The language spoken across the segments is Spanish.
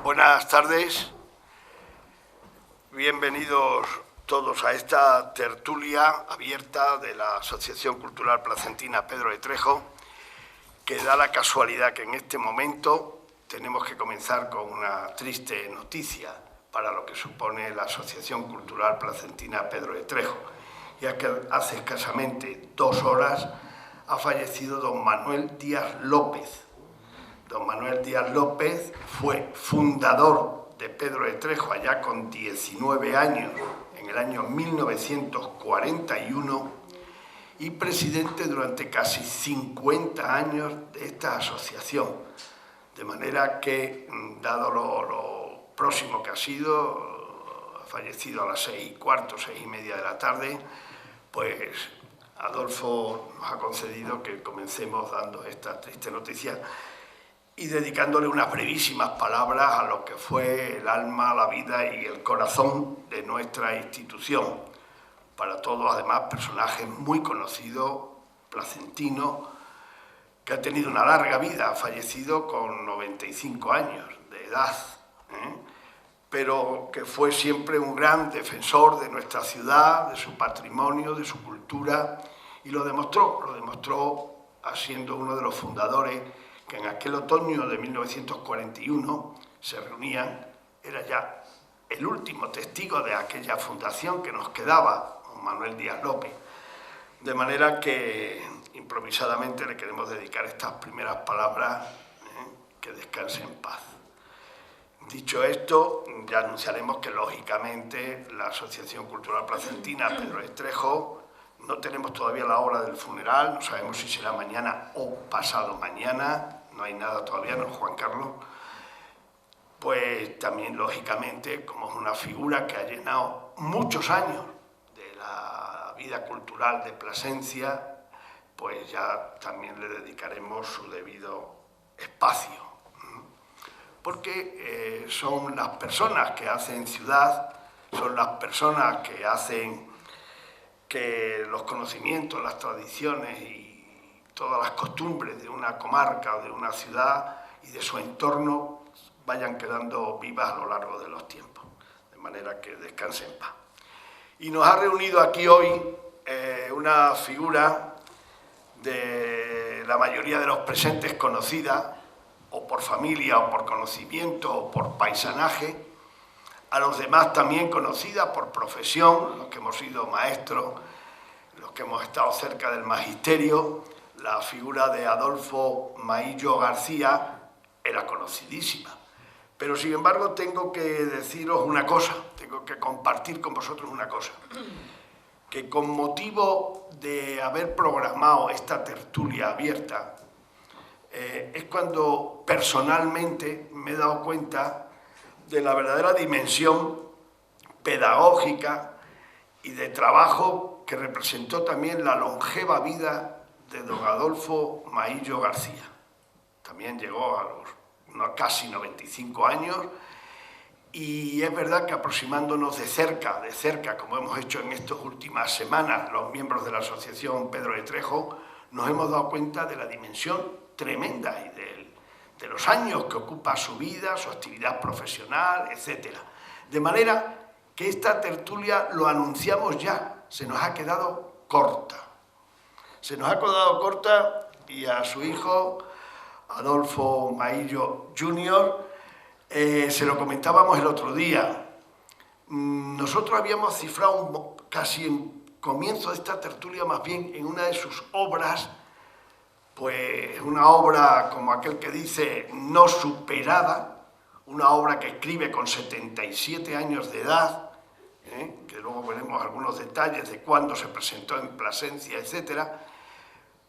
Buenas tardes, bienvenidos todos a esta tertulia abierta de la Asociación Cultural Placentina Pedro de Trejo, que da la casualidad que en este momento tenemos que comenzar con una triste noticia para lo que supone la Asociación Cultural Placentina Pedro de Trejo, ya que hace escasamente 2 horas ha fallecido don Manuel Díaz López. Don Manuel Díaz López fue fundador de Pedro de Trejo allá con 19 años, en el año 1941, y presidente durante casi 50 años de esta asociación. De manera que, dado lo próximo que ha sido, ha fallecido a las 6:15, 6:30 de la tarde, pues Adolfo nos ha concedido que comencemos dando esta triste noticia y dedicándole unas brevísimas palabras a lo que fue el alma, la vida y el corazón de nuestra institución. Para todos, además, personajes muy conocidos, placentinos, que ha tenido una larga vida, ha fallecido con 95 años de edad, pero que fue siempre un gran defensor de nuestra ciudad, de su patrimonio, de su cultura, y lo demostró siendo uno de los fundadores que en aquel otoño de 1941 se reunían, era ya el último testigo de aquella fundación que nos quedaba, don Manuel Díaz López. De manera que improvisadamente le queremos dedicar estas primeras palabras, que descanse en paz. Dicho esto, ya anunciaremos que lógicamente la Asociación Cultural Placentina Pedro de Trejo, no tenemos todavía la hora del funeral, no sabemos si será mañana o pasado mañana, no hay nada todavía, ¿no, Juan Carlos? Pues también, lógicamente, como es una figura que ha llenado muchos años de la vida cultural de Plasencia, pues ya también le dedicaremos su debido espacio. Porque son las personas que hacen ciudad, son las personas que hacen que los conocimientos, las tradiciones y todas las costumbres de una comarca o de una ciudad y de su entorno vayan quedando vivas a lo largo de los tiempos, de manera que descanse en paz. Y nos ha reunido aquí hoy una figura de la mayoría de los presentes conocida, o por familia, o por conocimiento, o por paisanaje, a los demás también conocida por profesión, los que hemos sido maestros, los que hemos estado cerca del magisterio. La figura de Adolfo Maillo García era conocidísima, pero sin embargo tengo que deciros una cosa, tengo que compartir con vosotros una cosa, que con motivo de haber programado esta tertulia abierta, es cuando personalmente me he dado cuenta de la verdadera dimensión pedagógica y de trabajo que representó también la longeva vida de don Adolfo Maillo García. También llegó a los casi 95 años y es verdad que aproximándonos de cerca, como hemos hecho en estas últimas semanas los miembros de la Asociación Pedro de Trejo, nos hemos dado cuenta de la dimensión tremenda y de los años que ocupa su vida, su actividad profesional, etc. De manera que esta tertulia, lo anunciamos ya, se nos ha quedado corta. Se nos ha quedado corta y a su hijo, Adolfo Maillo Jr., se lo comentábamos el otro día. Nosotros habíamos cifrado casi en comienzo de esta tertulia, más bien en una de sus obras, pues una obra como aquel que dice no superada, una obra que escribe con 77 años de edad, que luego veremos algunos detalles de cuándo se presentó en Plasencia, etc.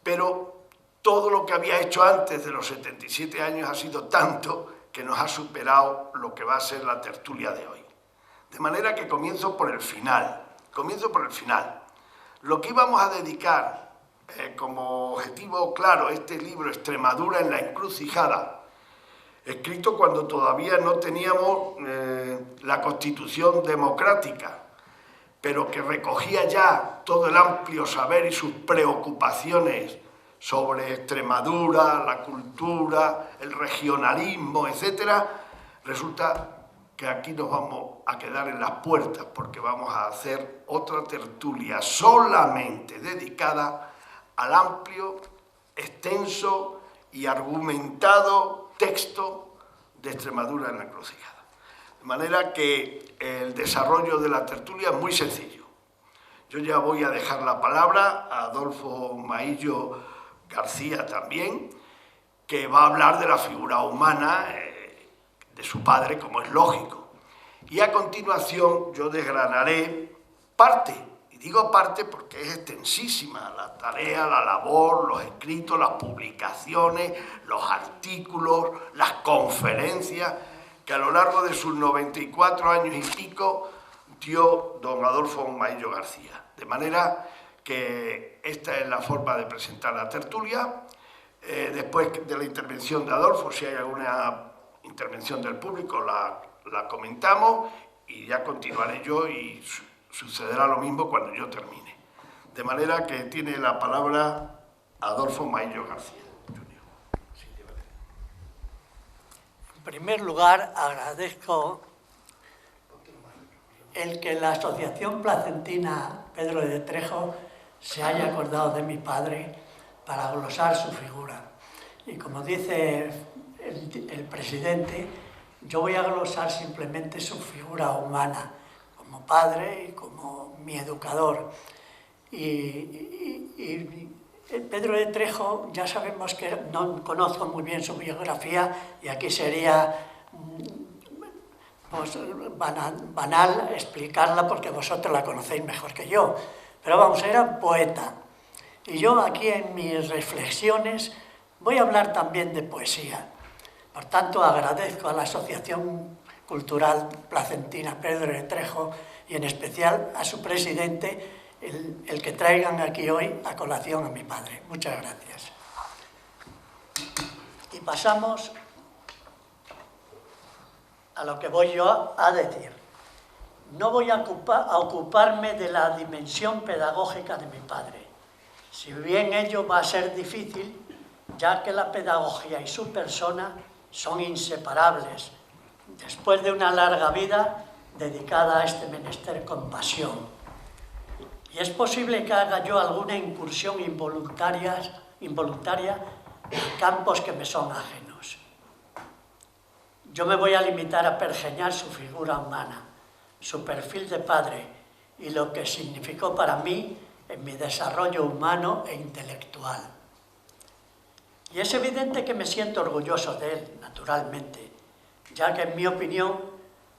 Pero todo lo que había hecho antes de los 77 años ha sido tanto que nos ha superado lo que va a ser la tertulia de hoy. De manera que comienzo por el final. Lo que íbamos a dedicar como objetivo claro este libro, Extremadura en la encrucijada, escrito cuando todavía no teníamos la Constitución democrática, pero que recogía ya todo el amplio saber y sus preocupaciones sobre Extremadura, la cultura, el regionalismo, etc., Resulta que aquí nos vamos a quedar en las puertas porque vamos a hacer otra tertulia solamente dedicada al amplio, extenso y argumentado texto de Extremadura en la encrucijada. De manera que el desarrollo de la tertulia es muy sencillo. Yo ya voy a dejar la palabra a Adolfo Maillo García también, que va a hablar de la figura humana de su padre, como es lógico. Y a continuación yo desgranaré parte, y digo parte porque es extensísima la tarea, la labor, los escritos, las publicaciones, los artículos, las conferencias que a lo largo de sus 94 años y pico dio don Adolfo Maillo García. De manera que esta es la forma de presentar la tertulia. Después de la intervención de Adolfo, si hay alguna intervención del público, la comentamos y ya continuaré yo y sucederá lo mismo cuando yo termine. De manera que tiene la palabra Adolfo Maillo García. En primer lugar, agradezco el que la Asociación Placentina Pedro de Trejo se haya acordado de mi padre para glosar su figura. Y como dice el presidente, yo voy a glosar simplemente su figura humana, como padre y como mi educador. Y Pedro de Trejo, ya sabemos que no conozco muy bien su biografía y aquí sería pues, banal explicarla porque vosotros la conocéis mejor que yo. Pero vamos, era poeta. Y yo aquí en mis reflexiones voy a hablar también de poesía. Por tanto, agradezco a la Asociación Cultural Placentina Pedro de Trejo y en especial a su presidente el que traigan aquí hoy a colación a mi padre. Muchas gracias. Y pasamos a lo que voy yo a decir. No voy a ocuparme de la dimensión pedagógica de mi padre, si bien ello va a ser difícil, ya que la pedagogía y su persona son inseparables, después de una larga vida dedicada a este menester con pasión. Y es posible que haga yo alguna incursión involuntaria en campos que me son ajenos. Yo me voy a limitar a pergeñar su figura humana, su perfil de padre y lo que significó para mí en mi desarrollo humano e intelectual. Y es evidente que me siento orgulloso de él, naturalmente, ya que en mi opinión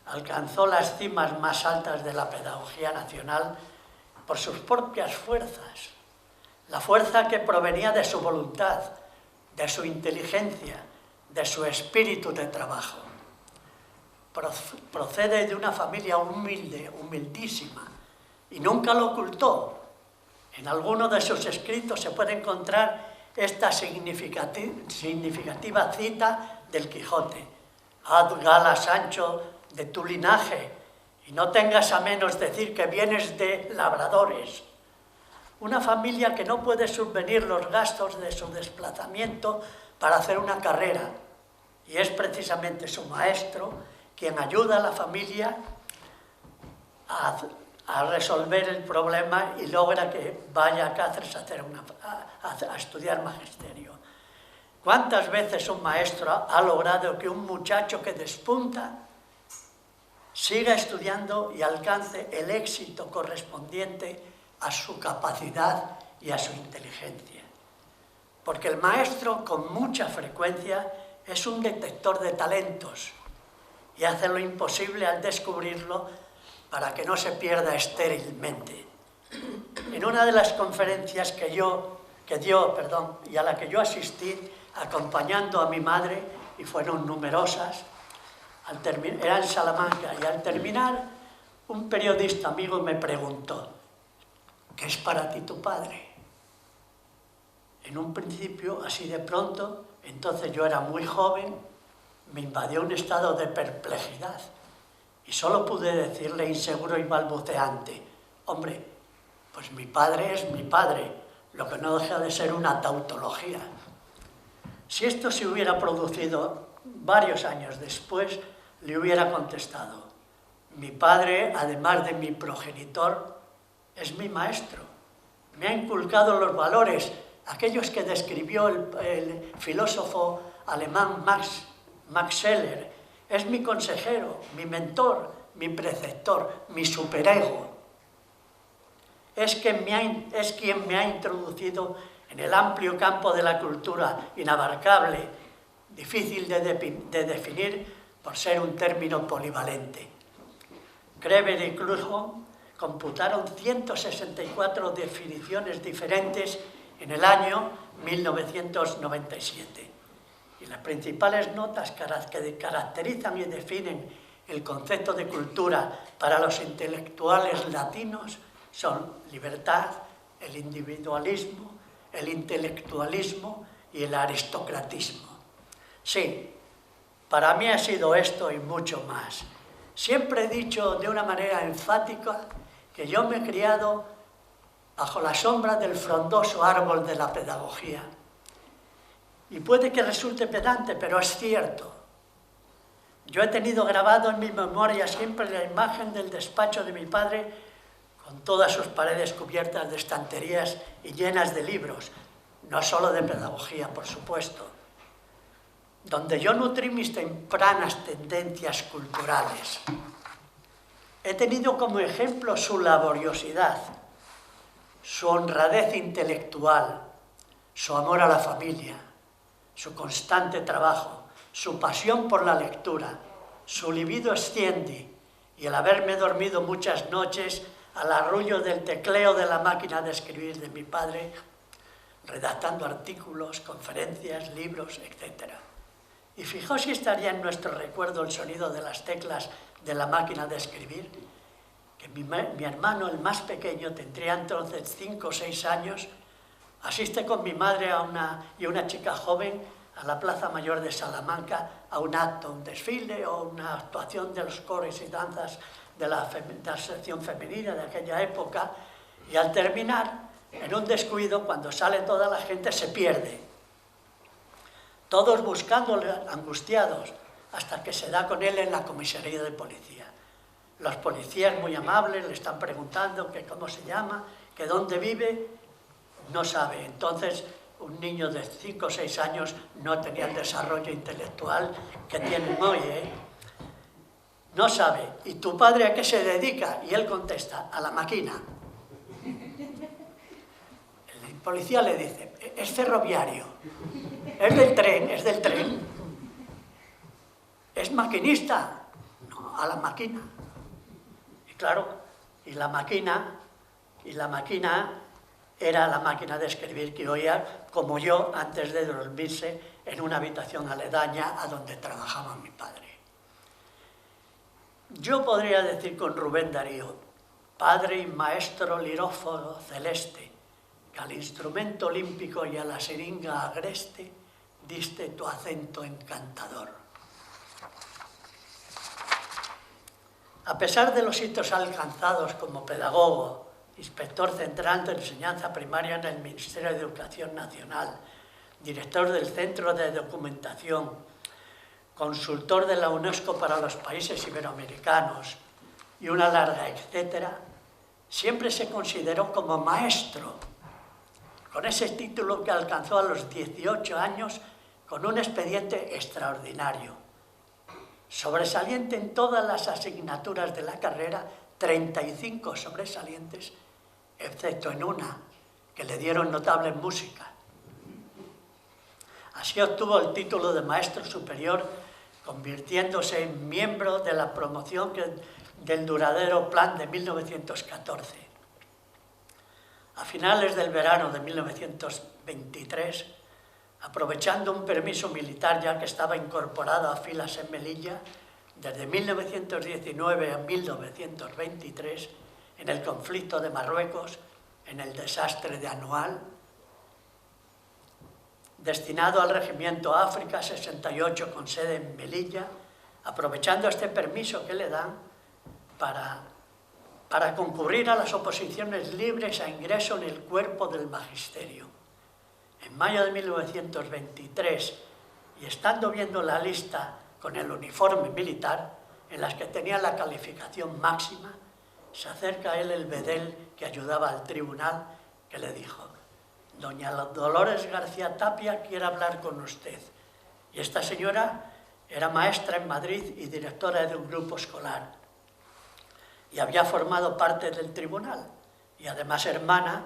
alcanzó las cimas más altas de la pedagogía nacional por sus propias fuerzas, la fuerza que provenía de su voluntad, de su inteligencia, de su espíritu de trabajo. Procede de una familia humilde, humildísima, y nunca lo ocultó. En alguno de sus escritos se puede encontrar esta significativa cita del Quijote: haz gala, Sancho, de tu linaje, y no tengas a menos decir que vienes de labradores. Una familia que no puede subvenir los gastos de su desplazamiento para hacer una carrera, y es precisamente su maestro quien ayuda a la familia a resolver el problema y logra que vaya a Cáceres a estudiar magisterio. ¿Cuántas veces un maestro ha logrado que un muchacho que despunta siga estudiando y alcance el éxito correspondiente a su capacidad y a su inteligencia? Porque el maestro, con mucha frecuencia, es un detector de talentos y hace lo imposible al descubrirlo para que no se pierda estérilmente. En una de las conferencias que dio y a la que yo asistí acompañando a mi madre, y fueron numerosas, era en Salamanca, y al terminar un periodista amigo me preguntó: ¿qué es para ti tu padre? En un principio, así de pronto, entonces yo era muy joven, me invadió un estado de perplejidad y solo pude decirle inseguro y balbuceante: hombre, pues mi padre es mi padre, lo que no deja de ser una tautología. Si esto se hubiera producido varios años después, le hubiera contestado: mi padre, además de mi progenitor, es mi maestro. Me ha inculcado los valores, aquellos que describió el filósofo alemán Max Scheler. Es mi consejero, mi mentor, mi preceptor, mi superego. Es quien me ha introducido en el amplio campo de la cultura, inabarcable, difícil de definir por ser un término polivalente. Kreber y Kluge computaron 164 definiciones diferentes en el año 1997. Y las principales notas que caracterizan y definen el concepto de cultura para los intelectuales latinos son libertad, el individualismo, el intelectualismo y el aristocratismo. Sí, para mí ha sido esto y mucho más. Siempre he dicho de una manera enfática que yo me he criado bajo la sombra del frondoso árbol de la pedagogía. Y puede que resulte pedante, pero es cierto. Yo he tenido grabado en mi memoria siempre la imagen del despacho de mi padre, con todas sus paredes cubiertas de estanterías y llenas de libros, no solo de pedagogía, por supuesto, donde yo nutrí mis tempranas tendencias culturales. He tenido como ejemplo su laboriosidad, su honradez intelectual, su amor a la familia, su constante trabajo, su pasión por la lectura, su libido sciendi y el haberme dormido muchas noches al arrullo del tecleo de la máquina de escribir de mi padre, redactando artículos, conferencias, libros, etc. Y fijaos si estaría en nuestro recuerdo el sonido de las teclas de la máquina de escribir, que mi hermano, el más pequeño, tendría entonces 5 o 6 años, asiste con mi madre y una chica joven a la Plaza Mayor de Salamanca a un acto, un desfile o una actuación de los coros y danzas de la sección femenina de aquella época, y al terminar, en un descuido, cuando sale toda la gente, se pierde. Todos buscándole, angustiados, hasta que se da con él en la comisaría de policía. Los policías, muy amables, le están preguntando que cómo se llama, que dónde vive, no sabe. Entonces, un niño de 5 o 6 años no tenía el desarrollo intelectual que tienen hoy, No sabe. ¿Y tu padre a qué se dedica? Y él contesta: a la máquina. El policía le dice: es ferroviario, es del tren, es maquinista. No, a la máquina. Y claro, y la máquina era la máquina de escribir que oía, como yo, antes de dormirse, en una habitación aledaña a donde trabajaba mi padre. Yo podría decir con Rubén Darío: padre y maestro lirófono celeste, que al instrumento olímpico y a la seringa agreste diste tu acento encantador. A pesar de los hitos alcanzados como pedagogo, inspector central de enseñanza primaria en el Ministerio de Educación Nacional, director del Centro de Documentación, consultor de la UNESCO para los países iberoamericanos y una larga etcétera, siempre se consideró como maestro, con ese título que alcanzó a los 18 años con un expediente extraordinario. Sobresaliente en todas las asignaturas de la carrera, 35 sobresalientes, excepto en una, que le dieron notable en música. Así obtuvo el título de maestro superior, convirtiéndose en miembro de la promoción del duradero Plan de 1914. A finales del verano de 1923, aprovechando un permiso militar ya que estaba incorporado a filas en Melilla, desde 1919 a 1923, en el conflicto de Marruecos, en el desastre de Anual, destinado al Regimiento África 68 con sede en Melilla, aprovechando este permiso que le dan para concurrir a las oposiciones libres a ingreso en el cuerpo del magisterio. En mayo de 1923, y estando viendo la lista con el uniforme militar, en las que tenía la calificación máxima, se acerca a él el bedel que ayudaba al tribunal, que le dijo: «Doña Dolores García Tapia quiere hablar con usted». Y esta señora era maestra en Madrid y directora de un grupo escolar. Y había formado parte del tribunal, y además hermana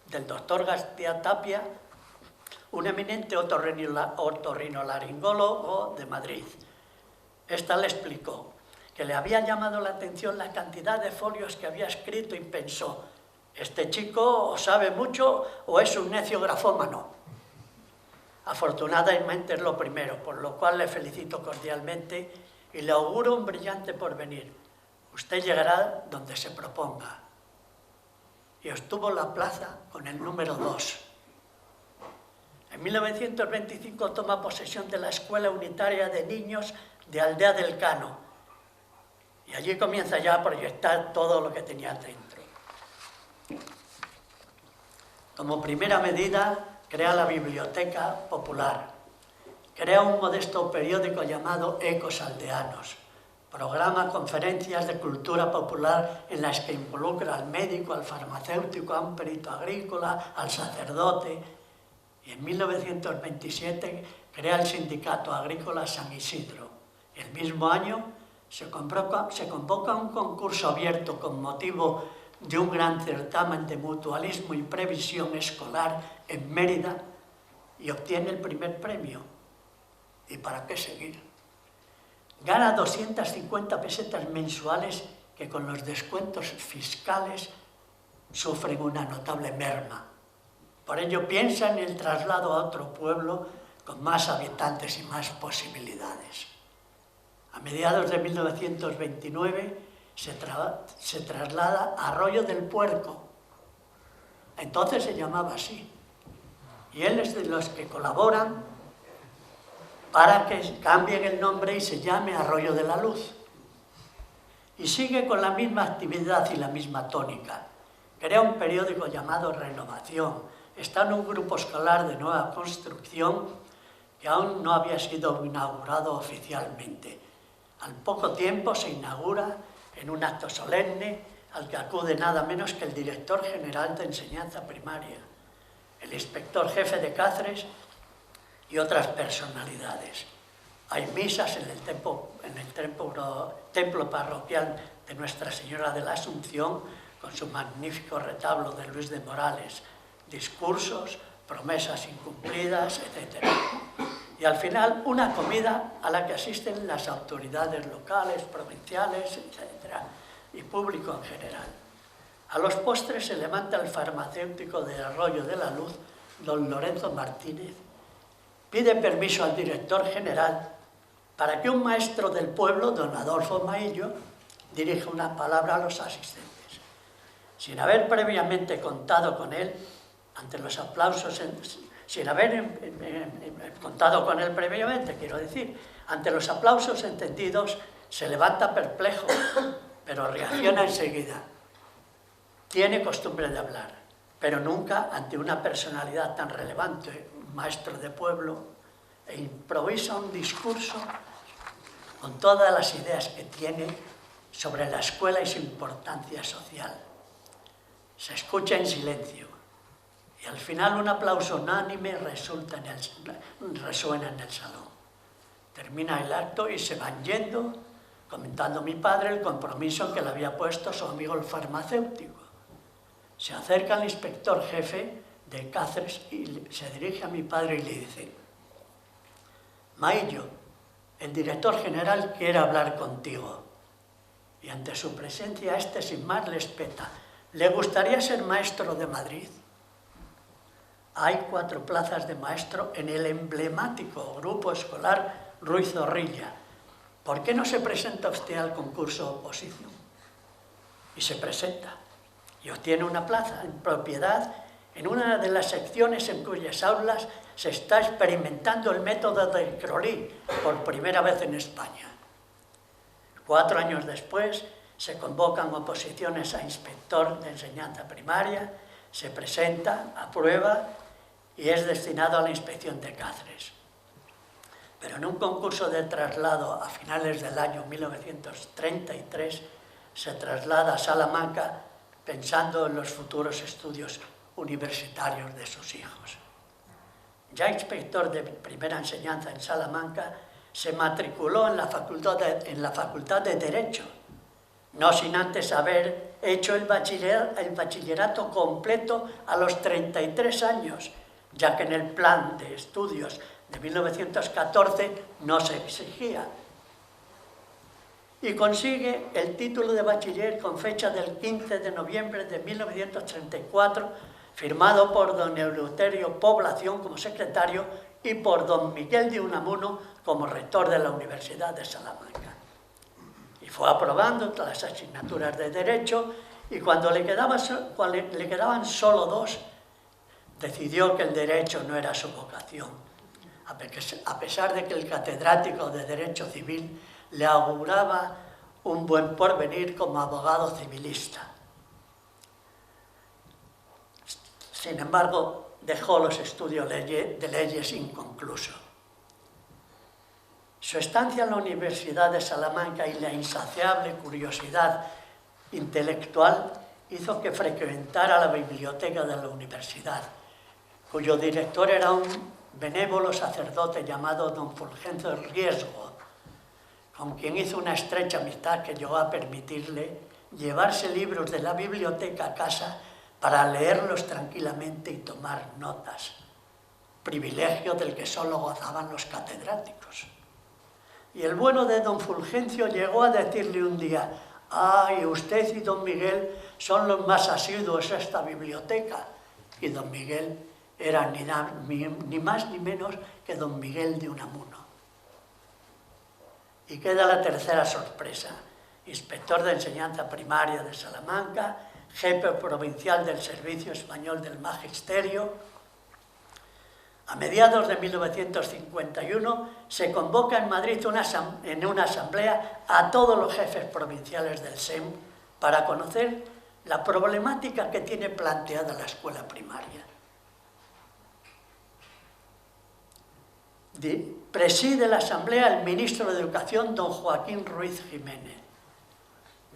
del doctor García Tapia, un eminente otorrinolaringólogo de Madrid. Esta le explicó que le había llamado la atención la cantidad de folios que había escrito y pensó: este chico o sabe mucho o es un necio grafómano. Afortunadamente es lo primero, por lo cual le felicito cordialmente y le auguro un brillante porvenir. Usted llegará donde se proponga. Y obtuvo la plaza con el número 2. En 1925 toma posesión de la Escuela Unitaria de Niños de Aldea del Cano, y allí comienza ya a proyectar todo lo que tenía dentro. Como primera medida, crea la Biblioteca Popular, crea un modesto periódico llamado Ecos Aldeanos, programa conferencias de cultura popular en las que involucra al médico, al farmacéutico, a un perito agrícola, al sacerdote, y en 1927 crea el Sindicato Agrícola San Isidro. El mismo año se convoca un concurso abierto con motivo de un gran certamen de mutualismo y previsión escolar en Mérida y obtiene el primer premio. ¿Y para qué seguir? Gana 250 pesetas mensuales que con los descuentos fiscales sufren una notable merma. Por ello piensa en el traslado a otro pueblo con más habitantes y más posibilidades. A mediados de 1929 se traslada a Arroyo del Puerco. Entonces se llamaba así. Y él es de los que colaboran para que cambien el nombre y se llame Arroyo de la Luz. Y sigue con la misma actividad y la misma tónica. Crea un periódico llamado Renovación. Está en un grupo escolar de nueva construcción que aún no había sido inaugurado oficialmente. Al poco tiempo se inaugura en un acto solemne al que acude nada menos que el director general de enseñanza primaria, el inspector jefe de Cáceres y otras personalidades. Hay misas en el templo parroquial de Nuestra Señora de la Asunción con su magnífico retablo de Luis de Morales, discursos, promesas incumplidas, etc. Y al final una comida a la que asisten las autoridades locales, provinciales, etc. y público en general. A los postres se levanta el farmacéutico de Arroyo de la Luz, don Lorenzo Martínez, pide permiso al director general para que un maestro del pueblo, don Adolfo Maillo, dirija una palabra a los asistentes. Sin haber previamente contado con él, ante los aplausos, sin haber contado con él previamente, quiero decir, ante los aplausos entendidos, se levanta perplejo, pero reacciona enseguida. Tiene costumbre de hablar, pero nunca ante una personalidad tan relevante, un maestro de pueblo, e improvisa un discurso con todas las ideas que tiene sobre la escuela y su importancia social. Se escucha en silencio. Y al final un aplauso unánime resuena en el salón. Termina el acto y se van yendo, comentando mi padre el compromiso que le había puesto su amigo el farmacéutico. Se acerca al inspector jefe de Cáceres y se dirige a mi padre y le dice: Maillo, el director general quiere hablar contigo. Y ante su presencia este sin más le espeta: ¿le gustaría ser maestro de Madrid? Hay 4 plazas de maestro en el emblemático grupo escolar Ruiz Zorrilla. ¿Por qué no se presenta usted al concurso oposición? Y se presenta y obtiene una plaza en propiedad en una de las secciones en cuyas aulas se está experimentando el método de Crolí por primera vez en España. 4 años después se convocan oposiciones a inspector de enseñanza primaria, se presenta, aprueba y es destinado a la inspección de Cáceres. pero en un concurso de traslado a finales del año 1933 se traslada a Salamanca pensando en los futuros estudios universitarios de sus hijos. Ya inspector de primera enseñanza en Salamanca, se matriculó en la Facultad de Derecho, no sin antes haber hecho el bachillerato completo a los 33 años, ya que en el plan de estudios de 1914 no se exigía. Y consigue el título de bachiller con fecha del 15 de noviembre de 1934, firmado por don Eleuterio Población como secretario y por don Miguel de Unamuno como rector de la Universidad de Salamanca. Y fue aprobando todas las asignaturas de Derecho, y cuando le quedaban solo 2, decidió que el Derecho no era su vocación, a pesar de que el catedrático de Derecho Civil le auguraba un buen porvenir como abogado civilista. Sin embargo, dejó los estudios de leyes inconclusos. Su estancia en la Universidad de Salamanca y la insaciable curiosidad intelectual hizo que frecuentara la biblioteca de la universidad, cuyo director era un benévolo sacerdote llamado don Fulgencio Riesgo, con quien hizo una estrecha amistad que llegó a permitirle llevarse libros de la biblioteca a casa para leerlos tranquilamente y tomar notas, privilegio del que solo gozaban los catedráticos. Y el bueno de don Fulgencio llegó a decirle un día: «Ay, usted y don Miguel son los más asiduos a esta biblioteca». Y don Miguel era ni más ni menos que don Miguel de Unamuno. Y queda la tercera sorpresa: inspector de enseñanza primaria de Salamanca, jefe provincial del Servicio Español del Magisterio. A mediados de 1951 se convoca en Madrid en una asamblea a todos los jefes provinciales del SEM para conocer la problemática que tiene planteada la escuela primaria. Preside la asamblea el ministro de Educación, don Joaquín Ruiz Jiménez.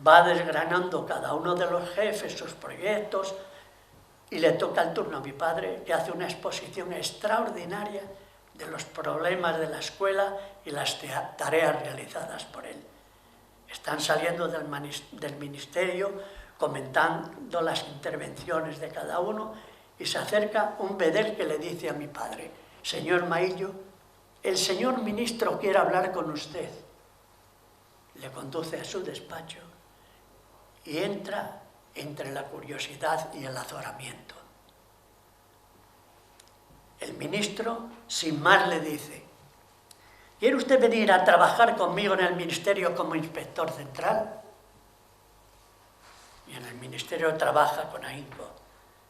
Va desgranando cada uno de los jefes sus proyectos y le toca el turno a mi padre, que hace una exposición extraordinaria de los problemas de la escuela y las tareas realizadas por él. Están saliendo del ministerio comentando las intervenciones de cada uno y se acerca un bedel que le dice a mi padre: «Señor Maillo, el señor ministro quiere hablar con usted». Le conduce a su despacho y entra entre la curiosidad y el azoramiento. El ministro, sin más, le dice: «¿Quiere usted venir a trabajar conmigo en el ministerio como inspector central?». Y en el ministerio trabaja con ahínco,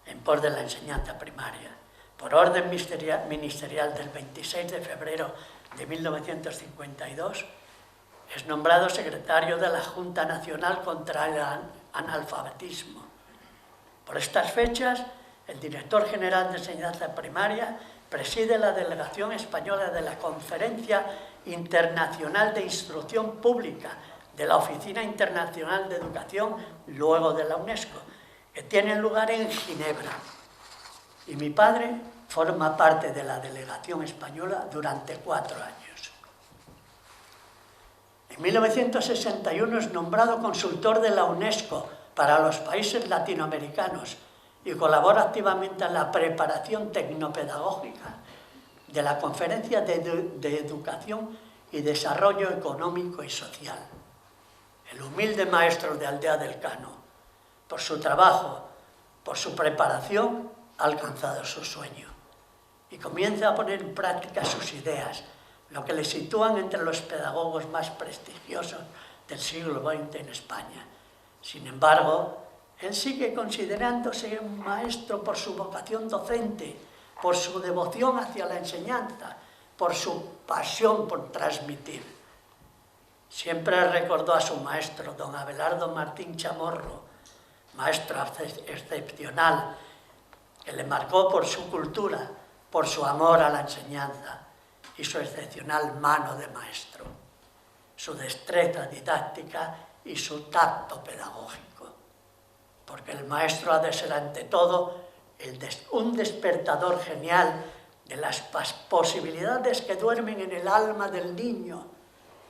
en pos de la enseñanza primaria. Por orden ministerial del 26 de febrero de 1952, es nombrado secretario de la Junta Nacional contra el Analfabetismo. Por estas fechas, el director general de enseñanza primaria preside la delegación española de la Conferencia Internacional de Instrucción Pública de la Oficina Internacional de Educación, luego de la UNESCO, que tiene lugar en Ginebra. Y mi padre forma parte de la delegación española durante 4 años. En 1961 es nombrado consultor de la UNESCO para los países latinoamericanos y colabora activamente en la preparación tecnopedagógica de la Conferencia de Educación y Desarrollo Económico y Social. El humilde maestro de Aldea del Cano, por su trabajo, por su preparación, ha alcanzado su sueño y comienza a poner en práctica sus ideas, lo que le sitúan entre los pedagogos más prestigiosos del siglo XX en España. Sin embargo, él sigue considerándose un maestro por su vocación docente, por su devoción hacia la enseñanza, por su pasión por transmitir. Siempre recordó a su maestro, don Abelardo Martín Chamorro, maestro excepcional, que le marcó por su cultura, por su amor a la enseñanza y su excepcional mano de maestro, su destreza didáctica y su tacto pedagógico. Porque el maestro ha de ser ante todo un despertador genial de las posibilidades que duermen en el alma del niño,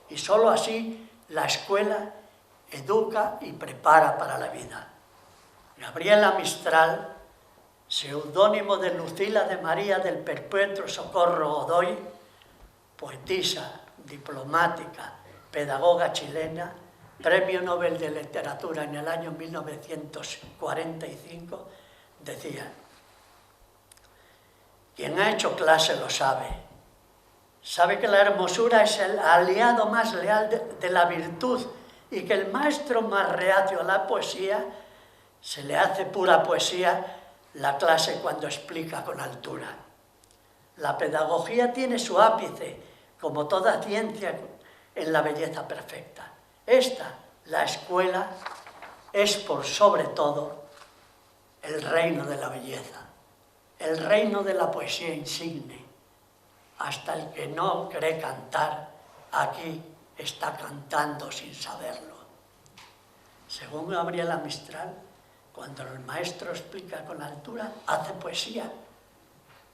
y sólo así la escuela educa y prepara para la vida. Gabriela Mistral, seudónimo de Lucila de María del Perpetuo Socorro Godoy, poetisa, diplomática, pedagoga chilena, Premio Nobel de Literatura en el año 1945, decía: quien ha hecho clase lo sabe. Sabe que la hermosura es el aliado más leal de la virtud y que el maestro más reacio a la poesía se le hace pura poesía la clase cuando explica con altura. La pedagogía tiene su ápice, como toda ciencia, en la belleza perfecta. Esta, la escuela, es por sobre todo el reino de la belleza, el reino de la poesía insigne. Hasta el que no cree cantar, aquí está cantando sin saberlo. Según Gabriela Mistral, cuando el maestro explica con altura, hace poesía.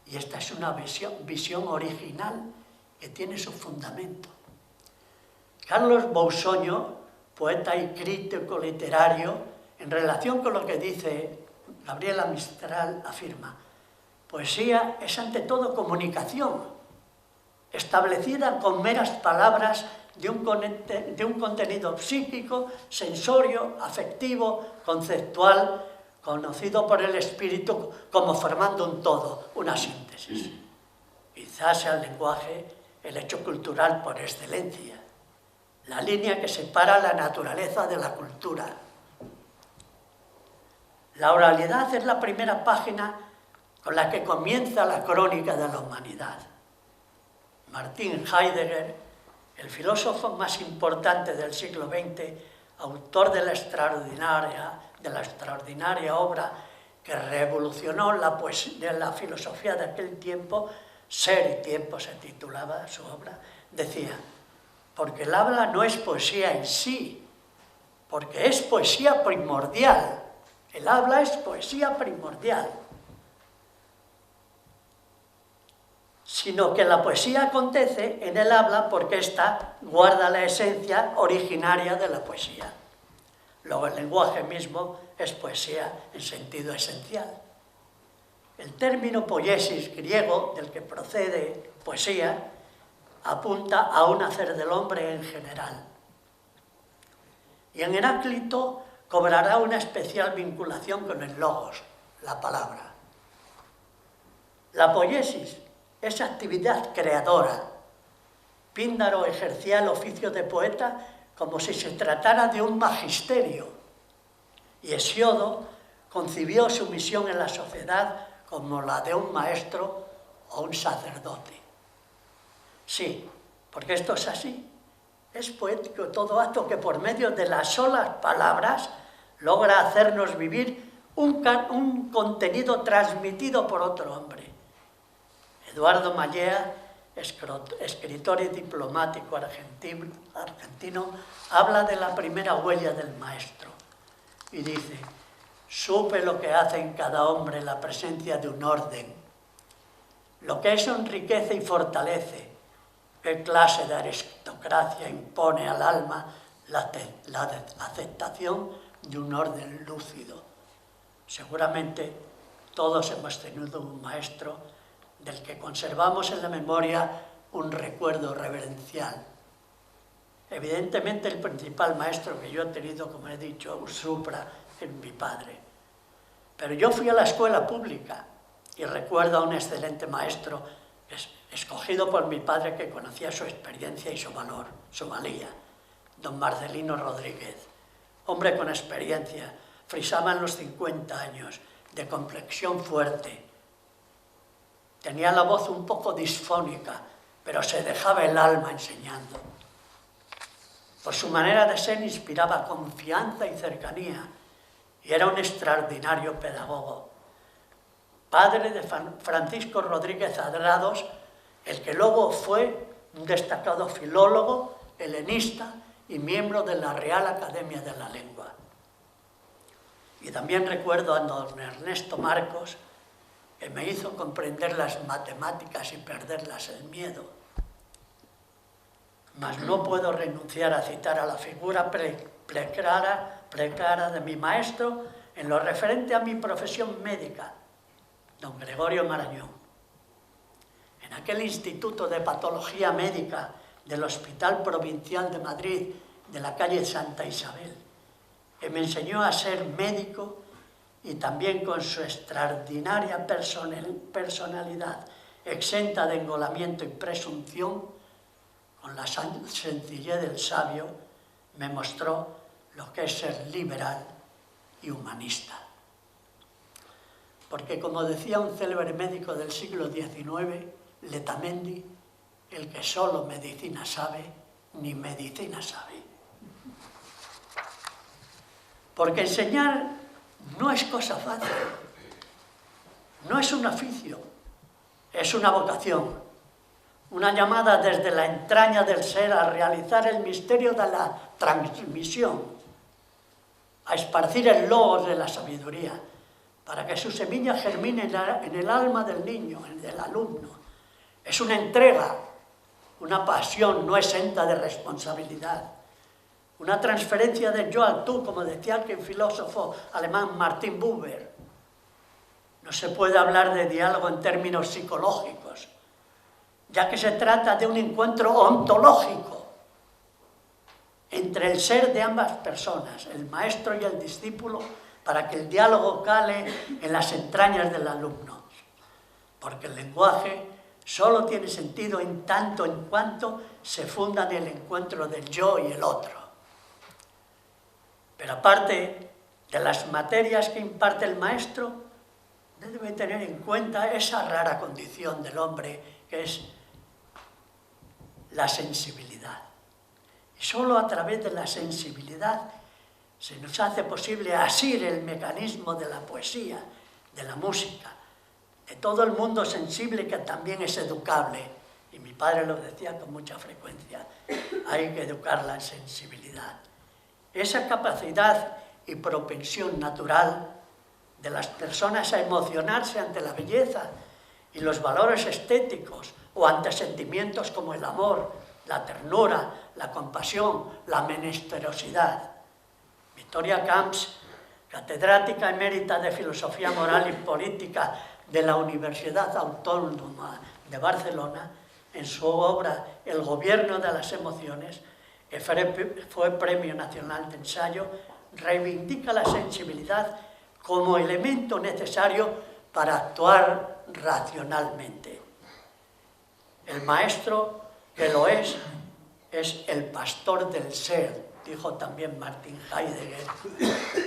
Y esta es una visión original que tiene su fundamento. Carlos Bousoño, poeta y crítico literario, en relación con lo que dice Gabriela Mistral, afirma: poesía es ante todo comunicación, establecida con meras palabras de un contenido psíquico, sensorio, afectivo, conceptual, conocido por el espíritu como formando un todo, una síntesis. Quizás sea el lenguaje el hecho cultural por excelencia, la línea que separa la naturaleza de la cultura. La oralidad es la primera página con la que comienza la crónica de la humanidad. Martin Heidegger, el filósofo más importante del siglo XX, autor de la extraordinaria obra que revolucionó la filosofía de aquel tiempo, Ser y Tiempo se titulaba su obra, decía: porque el habla no es poesía en sí, porque es poesía primordial. El habla es poesía primordial. Sino que la poesía acontece en el habla porque ésta guarda la esencia originaria de la poesía. Luego el lenguaje mismo es poesía en sentido esencial. El término poiesis griego, del que procede poesía, apunta a un hacer del hombre en general. Y en Heráclito cobrará una especial vinculación con el logos, la palabra. La poiesis es actividad creadora. Píndaro ejercía el oficio de poeta como si se tratara de un magisterio, y Hesiodo concibió su misión en la sociedad como la de un maestro o un sacerdote. Sí, porque esto es así. Es poético todo acto que por medio de las solas palabras logra hacernos vivir un contenido transmitido por otro hombre. Eduardo Mallea, escritor y diplomático argentino, habla de la primera huella del maestro y dice: supe lo que hace en cada hombre la presencia de un orden, lo que eso enriquece y fortalece, qué clase de aristocracia impone al alma la aceptación de un orden lúcido. Seguramente todos hemos tenido un maestro del que conservamos en la memoria un recuerdo reverencial. Evidentemente el principal maestro que yo he tenido, como he dicho, supra en mi padre. Pero yo fui a la escuela pública y recuerdo a un excelente maestro escogido por mi padre, que conocía su experiencia y su valor, su valía, don Marcelino Rodríguez, hombre con experiencia, frisaba en los 50 años, de complexión fuerte. Tenía la voz un poco disfónica, pero se dejaba el alma enseñando. Por su manera de ser inspiraba confianza y cercanía, y era un extraordinario pedagogo. Padre de Francisco Rodríguez Adrados, el que luego fue un destacado filólogo, helenista y miembro de la Real Academia de la Lengua. Y también recuerdo a don Ernesto Marcos, que me hizo comprender las matemáticas y perderlas el miedo. Mas no puedo renunciar a citar a la figura preclara de mi maestro en lo referente a mi profesión médica, don Gregorio Marañón. En aquel Instituto de Patología Médica del Hospital Provincial de Madrid, de la calle Santa Isabel, que me enseñó a ser médico y también con su extraordinaria personalidad, exenta de engolamiento y presunción, con la sencillez del sabio, me mostró lo que es ser liberal y humanista. Porque, como decía un célebre médico del siglo XIX, Letamendi, el que solo medicina sabe, ni medicina sabe. Porque enseñar no es cosa fácil, no es un oficio, es una vocación, una llamada desde la entraña del ser a realizar el misterio de la transmisión, a esparcir el logos de la sabiduría, para que su semilla germine en el alma del niño, del alumno. Es una entrega, una pasión no exenta de responsabilidad, una transferencia del yo al tú, como decía aquel filósofo alemán Martin Buber. No se puede hablar de diálogo en términos psicológicos, ya que se trata de un encuentro ontológico entre el ser de ambas personas, el maestro y el discípulo, para que el diálogo cale en las entrañas del alumno. Porque el lenguaje solo tiene sentido en tanto en cuanto se funda en el encuentro del yo y el otro. Pero aparte de las materias que imparte el maestro, debe tener en cuenta esa rara condición del hombre que es la sensibilidad. Y solo a través de la sensibilidad se nos hace posible asir el mecanismo de la poesía, de la música, de todo el mundo sensible que también es educable. Y mi padre lo decía con mucha frecuencia, hay que educar la sensibilidad. Esa capacidad y propensión natural de las personas a emocionarse ante la belleza y los valores estéticos o ante sentimientos como el amor, la ternura, la compasión, la menesterosidad. Victoria Camps, catedrática emérita de Filosofía Moral y Política de la Universidad Autónoma de Barcelona, en su obra El gobierno de las emociones, que fue Premio Nacional de Ensayo, reivindica la sensibilidad como elemento necesario para actuar racionalmente. El maestro que lo es el pastor del ser, dijo también Martin Heidegger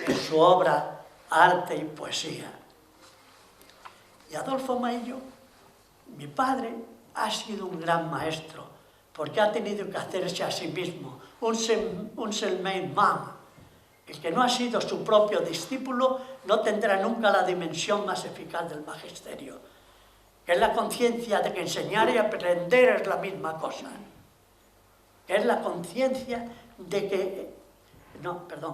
en su obra Arte y Poesía. Y Adolfo Maillo, mi padre, ha sido un gran maestro, porque ha tenido que hacerse a sí mismo un self-made man. El que no ha sido su propio discípulo no tendrá nunca la dimensión más eficaz del magisterio, que es la conciencia de que enseñar y aprender es la misma cosa, que es la conciencia de que,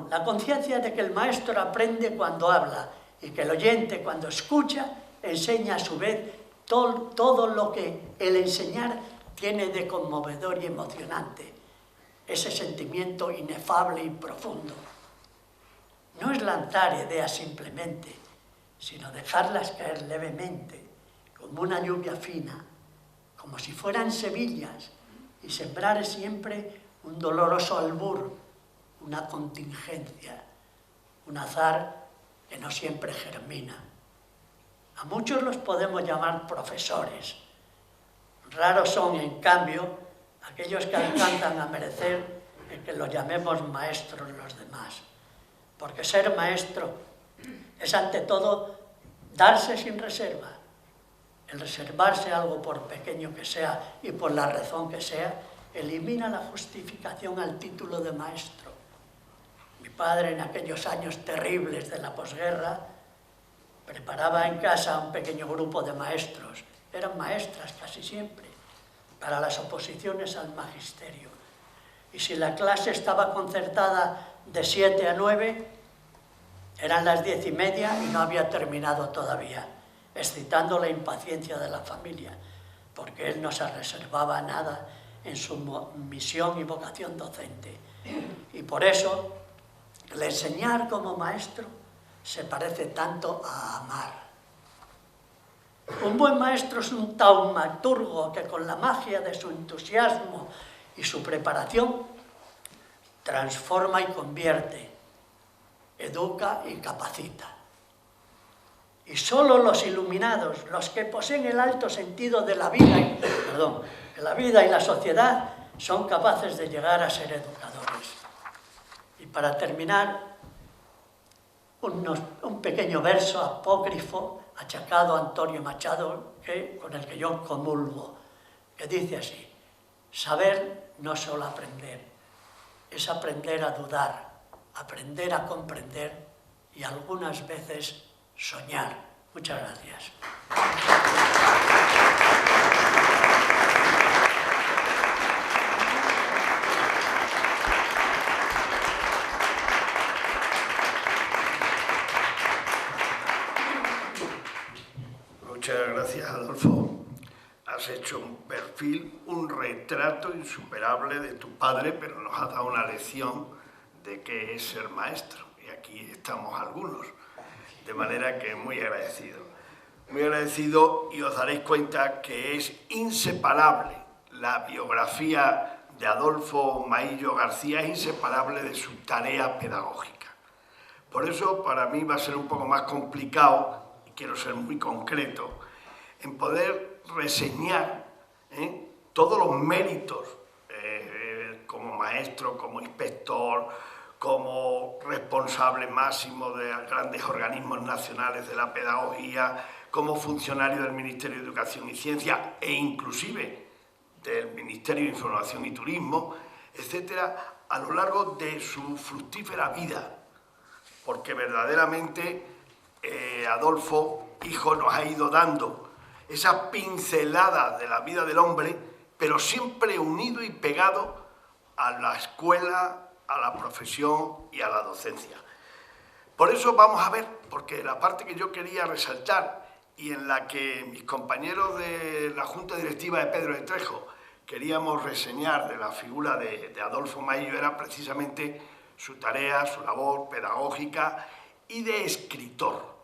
la conciencia de que el maestro aprende cuando habla y que el oyente cuando escucha enseña a su vez todo lo que el enseñar tiene de conmovedor y emocionante, ese sentimiento inefable y profundo. No es lanzar ideas simplemente, sino dejarlas caer levemente, como una lluvia fina, como si fueran semillas, y sembrar siempre un doloroso albur, una contingencia, un azar que no siempre germina. A muchos los podemos llamar profesores. Raros son, en cambio, aquellos que alcanzan a merecer el que los llamemos maestros los demás. Porque ser maestro es ante todo darse sin reserva. El reservarse algo, por pequeño que sea y por la razón que sea, elimina la justificación al título de maestro. Mi padre, en aquellos años terribles de la posguerra, preparaba en casa un pequeño grupo de maestros. Eran maestras casi siempre, para las oposiciones al magisterio. Y si la clase estaba concertada de 7 a 9, eran las 10:30 y no había terminado todavía, excitando la impaciencia de la familia, porque él no se reservaba nada en su misión y vocación docente. Y por eso, el enseñar como maestro se parece tanto a amar. Un buen maestro es un taumaturgo que con la magia de su entusiasmo y su preparación transforma y convierte, educa y capacita. Y solo los iluminados, los que poseen el alto sentido de la vida, y la sociedad, son capaces de llegar a ser educadores. Y para terminar, un pequeño verso apócrifo achacado a Antonio Machado, con el que yo comulgo, que dice así: saber no es solo aprender, es aprender a dudar, aprender a comprender y algunas veces soñar. Muchas gracias. Muchas gracias, Adolfo. Has hecho un perfil, un retrato insuperable de tu padre, pero nos has dado una lección de qué es ser maestro. Y aquí estamos algunos. De manera que muy agradecido. Muy agradecido, y os daréis cuenta que es inseparable. La biografía de Adolfo Maillo García es inseparable de su tarea pedagógica. Por eso para mí va a ser un poco más complicado, y quiero ser muy concreto, en poder reseñar todos los méritos como maestro, como inspector, como responsable máximo de grandes organismos nacionales de la pedagogía, como funcionario del Ministerio de Educación y Ciencia e inclusive del Ministerio de Información y Turismo, etcétera, a lo largo de su fructífera vida, porque verdaderamente Adolfo, hijo, nos ha ido dando esa pincelada de la vida del hombre, pero siempre unido y pegado a la escuela, a la profesión y a la docencia. Por eso vamos a ver, porque la parte que yo quería resaltar y en la que mis compañeros de la Junta Directiva de Pedro de Trejo queríamos reseñar de la figura de Adolfo Maillo era precisamente su tarea, su labor pedagógica y de escritor.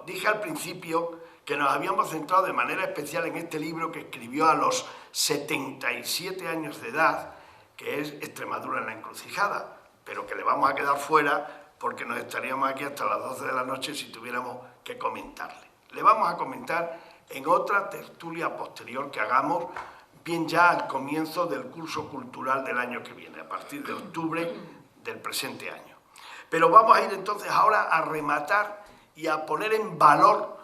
Dije al principio que nos habíamos centrado de manera especial en este libro que escribió a los 77 años de edad, que es Extremadura en la encrucijada, pero que le vamos a quedar fuera porque nos estaríamos aquí hasta las 12 de la noche si tuviéramos que comentarle. Le vamos a comentar en otra tertulia posterior que hagamos, bien ya al comienzo del curso cultural del año que viene, a partir de octubre del presente año. Pero vamos a ir entonces ahora a rematar y a poner en valor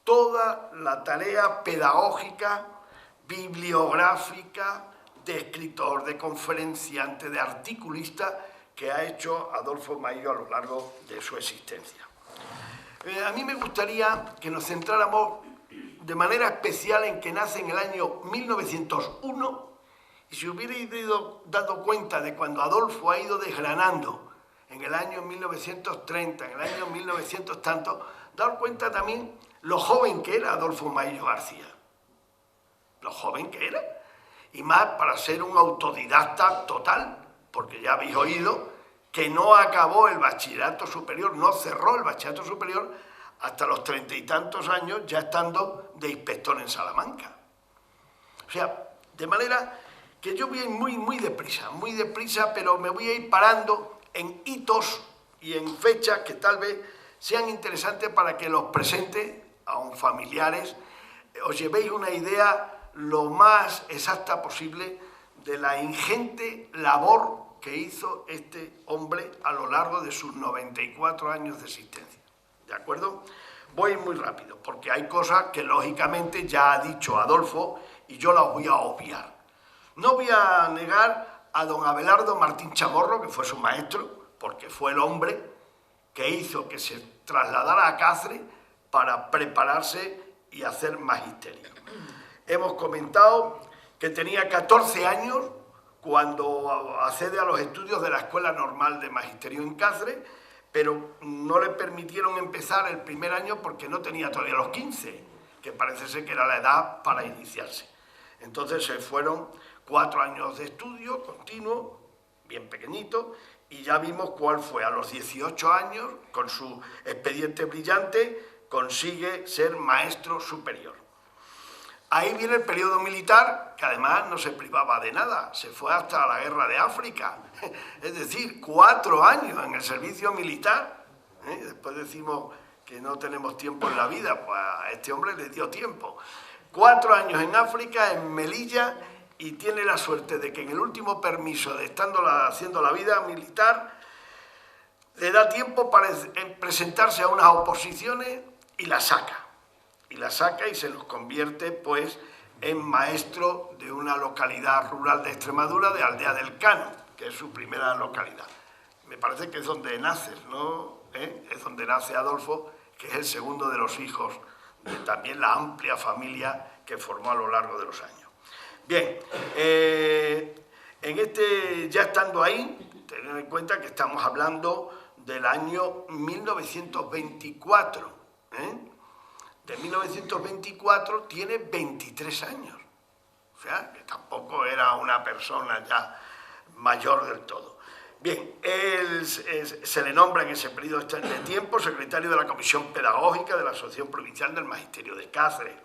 toda la tarea pedagógica, bibliográfica, de escritor, de conferenciante, de articulista que ha hecho Adolfo Maillo a lo largo de su existencia. A mí me gustaría que nos centráramos de manera especial en que nace en el año 1901 y si hubierais dado cuenta de cuando Adolfo ha ido desgranando en el año 1930, en el año 1900 tanto, dar cuenta también lo joven que era Adolfo Maillo García. Lo joven que era. Y más para ser un autodidacta total, porque ya habéis oído que no acabó el bachillerato superior, no cerró el bachillerato superior hasta los 30 y tantos años, ya estando de inspector en Salamanca. O sea, de manera que yo voy a ir muy deprisa, pero me voy a ir parando en hitos y en fechas que tal vez sean interesantes para que los presentes, aun familiares, os llevéis una idea lo más exacta posible de la ingente labor que hizo este hombre a lo largo de sus 94 años de existencia. ¿De acuerdo? Voy muy rápido, porque hay cosas que lógicamente ya ha dicho Adolfo y yo las voy a obviar. No voy a negar a don Abelardo Martín Chamorro, que fue su maestro, porque fue el hombre que hizo que se trasladara a Cáceres para prepararse y hacer magisterio. Hemos comentado que tenía 14 años cuando accede a los estudios de la Escuela Normal de Magisterio en Cáceres, pero no le permitieron empezar el primer año porque no tenía todavía los 15, que parece ser que era la edad para iniciarse. Entonces se fueron 4 años de estudio continuo, bien pequeñito, y ya vimos cuál fue. A los 18 años, con su expediente brillante, consigue ser maestro superior. Ahí viene el periodo militar, que además no se privaba de nada, se fue hasta la guerra de África, es decir, 4 años en el servicio militar. Después decimos que no tenemos tiempo en la vida, pues a este hombre le dio tiempo. 4 años en África, en Melilla, y tiene la suerte de que en el último permiso de estando haciendo la vida militar, le da tiempo para presentarse a unas oposiciones y la saca. Y se los convierte, pues, en maestro de una localidad rural de Extremadura, de Aldea del Cano, que es su primera localidad. Me parece que es donde nace, ¿no? Es donde nace Adolfo, que es el segundo de los hijos de también la amplia familia que formó a lo largo de los años. Bien, ya estando ahí, tened en cuenta que estamos hablando del año 1924, De 1924 tiene 23 años, o sea, que tampoco era una persona ya mayor del todo. Bien, él se le nombra en ese periodo de tiempo secretario de la Comisión Pedagógica de la Asociación Provincial del Magisterio de Cáceres.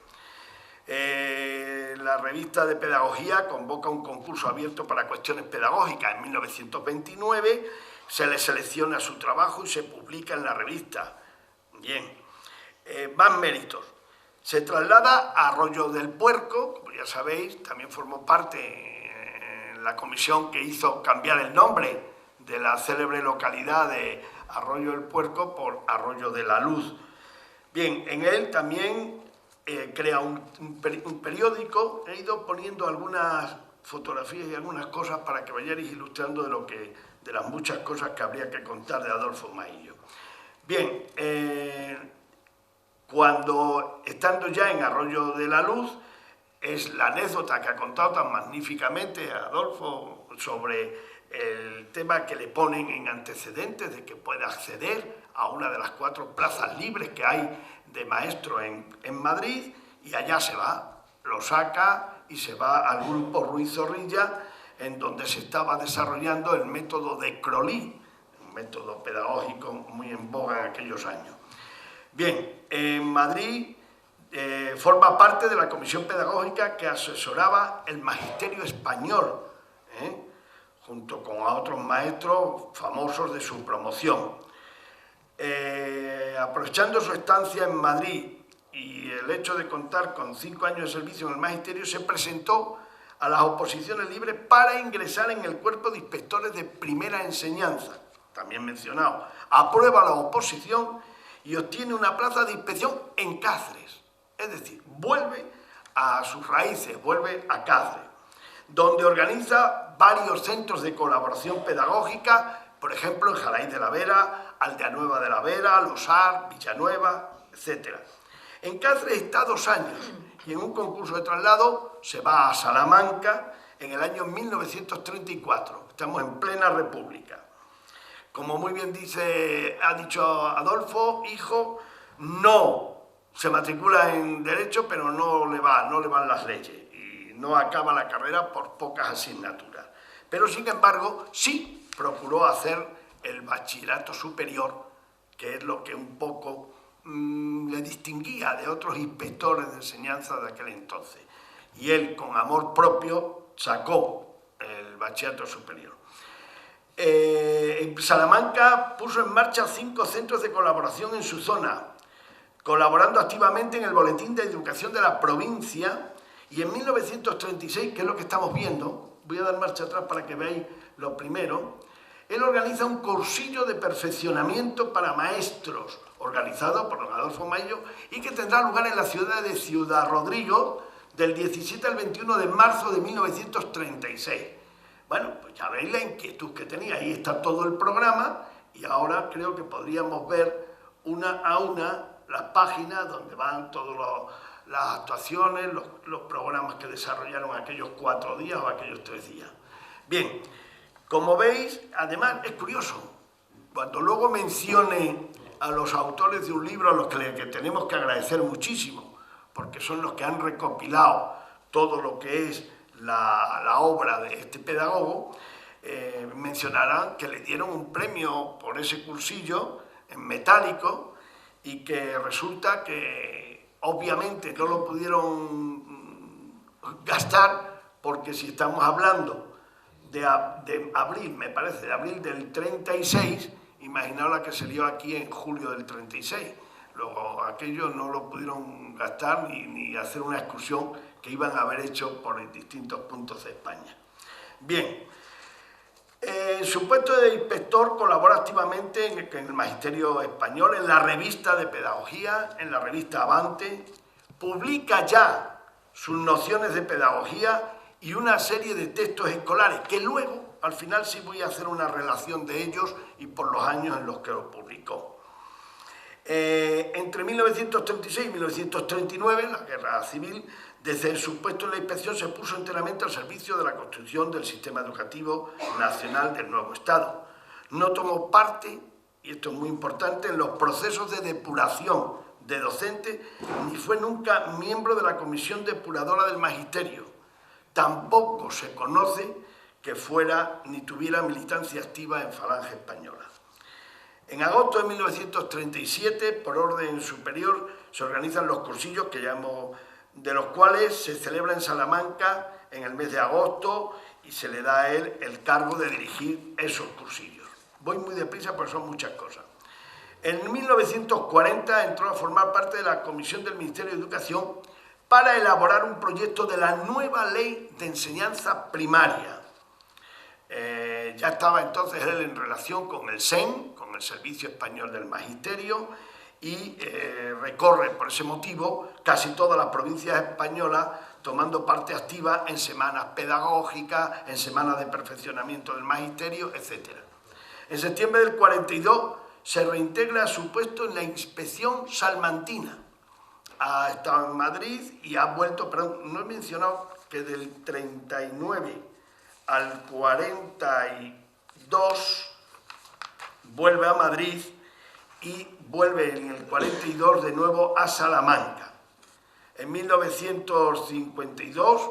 La revista de Pedagogía convoca un concurso abierto para cuestiones pedagógicas en 1929, se le selecciona su trabajo y se publica en la revista. Bien. Más méritos. Se traslada a Arroyo del Puerco, como ya sabéis, también formó parte en la comisión que hizo cambiar el nombre de la célebre localidad de Arroyo del Puerco por Arroyo de la Luz. Bien, en él también crea un periódico. He ido poniendo algunas fotografías y algunas cosas para que vayáis ilustrando de las muchas cosas que habría que contar de Adolfo Maillo. Bien, cuando, estando ya en Arroyo de la Luz, es la anécdota que ha contado tan magníficamente Adolfo sobre el tema que le ponen en antecedentes de que pueda acceder a una de las 4 plazas libres que hay de maestro en Madrid, y allá se va, lo saca y se va al grupo Ruiz Zorrilla, en donde se estaba desarrollando el método de Crolí, un método pedagógico muy en boga en aquellos años. Bien, en Madrid forma parte de la comisión pedagógica que asesoraba el magisterio español, junto con otros maestros famosos de su promoción. Aprovechando su estancia en Madrid y el hecho de contar con 5 años de servicio en el magisterio, se presentó a las oposiciones libres para ingresar en el cuerpo de inspectores de primera enseñanza, también mencionado. Aprueba la oposición y obtiene una plaza de inspección en Cáceres, es decir, vuelve a sus raíces, vuelve a Cáceres, donde organiza varios centros de colaboración pedagógica, por ejemplo en Jaraíz de la Vera, Aldea Nueva de la Vera, Losar, Villanueva, etc. En Cáceres está 2 años y en un concurso de traslado se va a Salamanca en el año 1934, estamos en plena república. Como muy bien ha dicho Adolfo, hijo, no se matricula en Derecho, pero no le van las leyes y no acaba la carrera por pocas asignaturas. Pero, sin embargo, sí procuró hacer el bachillerato superior, que es lo que un poco le distinguía de otros inspectores de enseñanza de aquel entonces. Y él, con amor propio, sacó el bachillerato superior. En Salamanca puso en marcha 5 centros de colaboración en su zona, colaborando activamente en el Boletín de Educación de la provincia, y en 1936, que es lo que estamos viendo, voy a dar marcha atrás para que veáis lo primero, él organiza un cursillo de perfeccionamiento para maestros, organizado por don Adolfo Maillo, y que tendrá lugar en la ciudad de Ciudad Rodrigo del 17 al 21 de marzo de 1936. Bueno, pues ya veis la inquietud que tenía. Ahí está todo el programa y ahora creo que podríamos ver una a una las páginas donde van todos las actuaciones, los programas que desarrollaron aquellos 4 días o aquellos 3 días. Bien, como veis, además es curioso, cuando luego mencione a los autores de un libro a los que tenemos que agradecer muchísimo, porque son los que han recopilado todo lo que es la obra de este pedagogo, mencionarán que le dieron un premio por ese cursillo en metálico y que resulta que obviamente no lo pudieron gastar porque si estamos hablando de abril, me parece, de abril del 36, imaginaos la que se dio aquí en julio del 36. Luego aquello no lo pudieron gastar ni hacer una excursión que iban a haber hecho por distintos puntos de España. Bien, en su puesto de inspector colabora activamente en el Magisterio Español, en la revista de Pedagogía, en la revista Avante, publica ya sus nociones de pedagogía y una serie de textos escolares, que luego, al final sí voy a hacer una relación de ellos y por los años en los que los publicó. Entre 1936 y 1939, la Guerra Civil, desde su puesto en la inspección se puso enteramente al servicio de la construcción del sistema educativo nacional del nuevo Estado. No tomó parte, y esto es muy importante, en los procesos de depuración de docentes, ni fue nunca miembro de la comisión depuradora del magisterio. Tampoco se conoce que fuera ni tuviera militancia activa en Falange Española. En agosto de 1937, por orden superior, se organizan los cursillos de los cuales se celebra en Salamanca en el mes de agosto y se le da a él el cargo de dirigir esos cursillos. Voy muy deprisa porque son muchas cosas. En 1940 entró a formar parte de la Comisión del Ministerio de Educación para elaborar un proyecto de la nueva ley de enseñanza primaria. Ya estaba entonces él en relación con el SEM, con el Servicio Español del Magisterio, y recorre por ese motivo casi todas las provincias españolas, tomando parte activa en semanas pedagógicas, en semanas de perfeccionamiento del magisterio, etc. En septiembre del 42 se reintegra a su puesto en la inspección salmantina. Ha estado en Madrid y ha vuelto, pero no he mencionado que del 39 al 42 vuelve a Madrid y vuelve en el 42 de nuevo a Salamanca. En 1952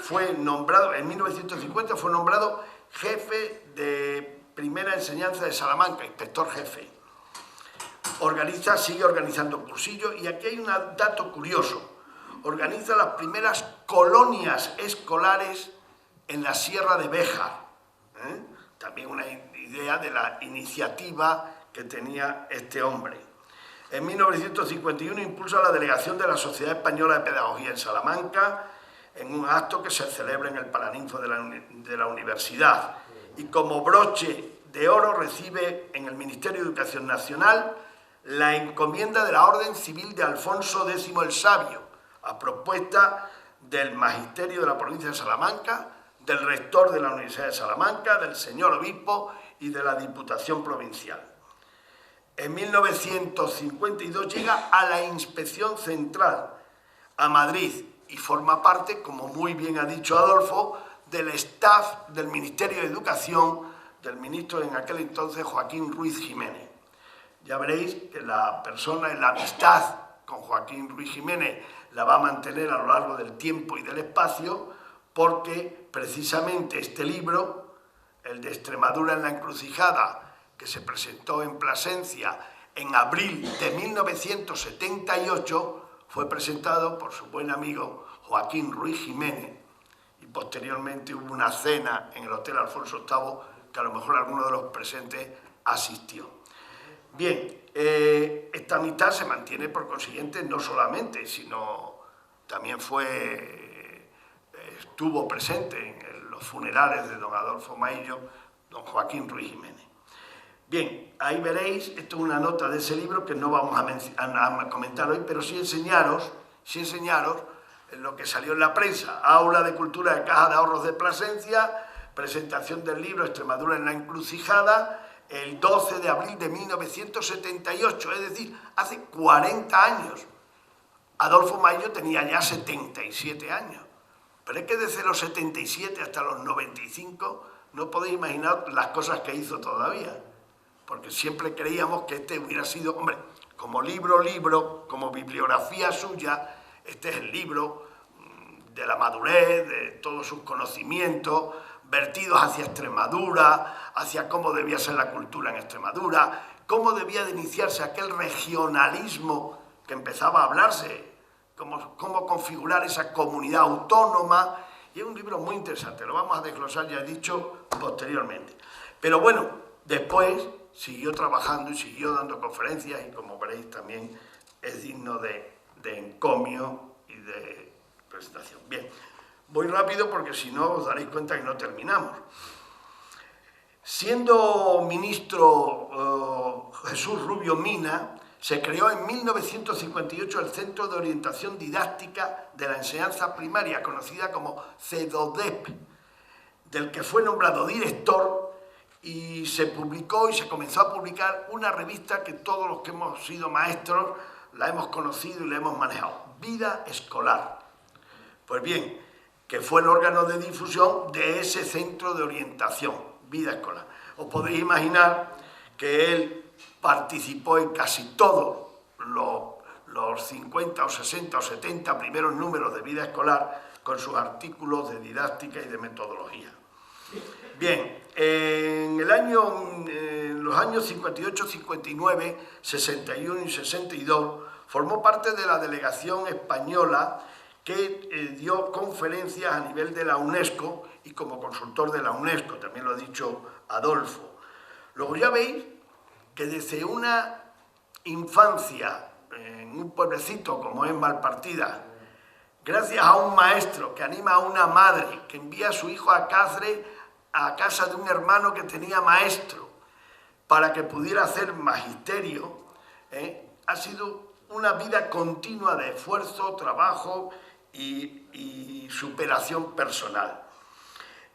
fue nombrado, en 1950 fue nombrado jefe de primera enseñanza de Salamanca, inspector jefe. Sigue organizando cursillos y aquí hay un dato curioso. Organiza las primeras colonias escolares en la Sierra de Béjar. También una idea de la iniciativa que tenía este hombre. En 1951 impulsa la delegación de la Sociedad Española de Pedagogía en Salamanca en un acto que se celebra en el Paraninfo de la Universidad y como broche de oro recibe en el Ministerio de Educación Nacional la encomienda de la Orden Civil de Alfonso X el Sabio, a propuesta del Magisterio de la provincia de Salamanca, del rector de la Universidad de Salamanca, del señor obispo y de la Diputación Provincial. En 1952 llega a la Inspección Central, a Madrid, y forma parte, como muy bien ha dicho Adolfo, del staff del Ministerio de Educación del ministro en aquel entonces Joaquín Ruiz Jiménez. Ya veréis que la persona en la amistad con Joaquín Ruiz Jiménez la va a mantener a lo largo del tiempo y del espacio, porque precisamente este libro, el de Extremadura en la encrucijada, que se presentó en Plasencia en abril de 1978, fue presentado por su buen amigo Joaquín Ruiz Jiménez y posteriormente hubo una cena en el Hotel Alfonso VIII que a lo mejor alguno de los presentes asistió. Bien, esta amistad se mantiene por consiguiente no solamente, sino también estuvo presente en los funerales de don Adolfo Maillo, don Joaquín Ruiz Jiménez. Bien, ahí veréis, esto es una nota de ese libro que no vamos a comentar hoy, pero sí enseñaros lo que salió en la prensa. Aula de Cultura de Caja de Ahorros de Plasencia, presentación del libro Extremadura en la encrucijada, el 12 de abril de 1978, es decir, hace 40 años. Adolfo Maillo tenía ya 77 años. Pero es que desde los 77 hasta los 95 no podéis imaginar las cosas que hizo todavía. Porque siempre creíamos que este hubiera sido, hombre, como libro, como bibliografía suya, este es el libro de la madurez, de todos sus conocimientos, vertidos hacia Extremadura, hacia cómo debía ser la cultura en Extremadura, cómo debía de iniciarse aquel regionalismo que empezaba a hablarse, cómo configurar esa comunidad autónoma, y es un libro muy interesante, lo vamos a desglosar, ya he dicho, posteriormente. Pero bueno, después siguió trabajando y siguió dando conferencias, y como veréis también es digno de encomio y de presentación. Bien, voy rápido porque si no os daréis cuenta que no terminamos. Siendo ministro Jesús Rubio Mina, se creó en 1958 el Centro de Orientación Didáctica de la Enseñanza Primaria, conocida como CEDODEP, del que fue nombrado director, y se publicó y se comenzó a publicar una revista que todos los que hemos sido maestros la hemos conocido y la hemos manejado, Vida Escolar. Pues bien, que fue el órgano de difusión de ese centro de orientación, Vida Escolar. Os podéis imaginar que él participó en casi todos los 50 o 60 o 70 primeros números de Vida Escolar con sus artículos de didáctica y de metodología. Bien, en los años 58, 59, 61 y 62 formó parte de la delegación española que dio conferencias a nivel de la UNESCO y como consultor de la UNESCO, también lo ha dicho Adolfo. Luego ya veis que desde una infancia en un pueblecito como es Malpartida, gracias a un maestro que anima a una madre que envía a su hijo a Cáceres a casa de un hermano que tenía maestro para que pudiera hacer magisterio, ha sido una vida continua de esfuerzo, trabajo y superación personal.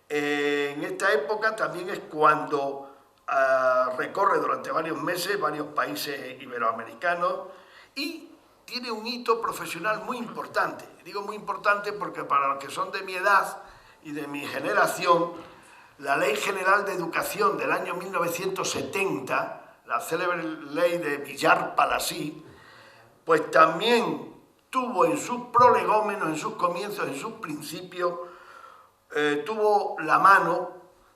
En esta época también es cuando recorre durante varios meses varios países iberoamericanos y tiene un hito profesional muy importante. Digo muy importante porque para los que son de mi edad y de mi generación, la Ley General de Educación del año 1970, la célebre ley de Villar-Palasí, pues también tuvo en sus prolegómenos, en sus comienzos, en sus principios, tuvo la mano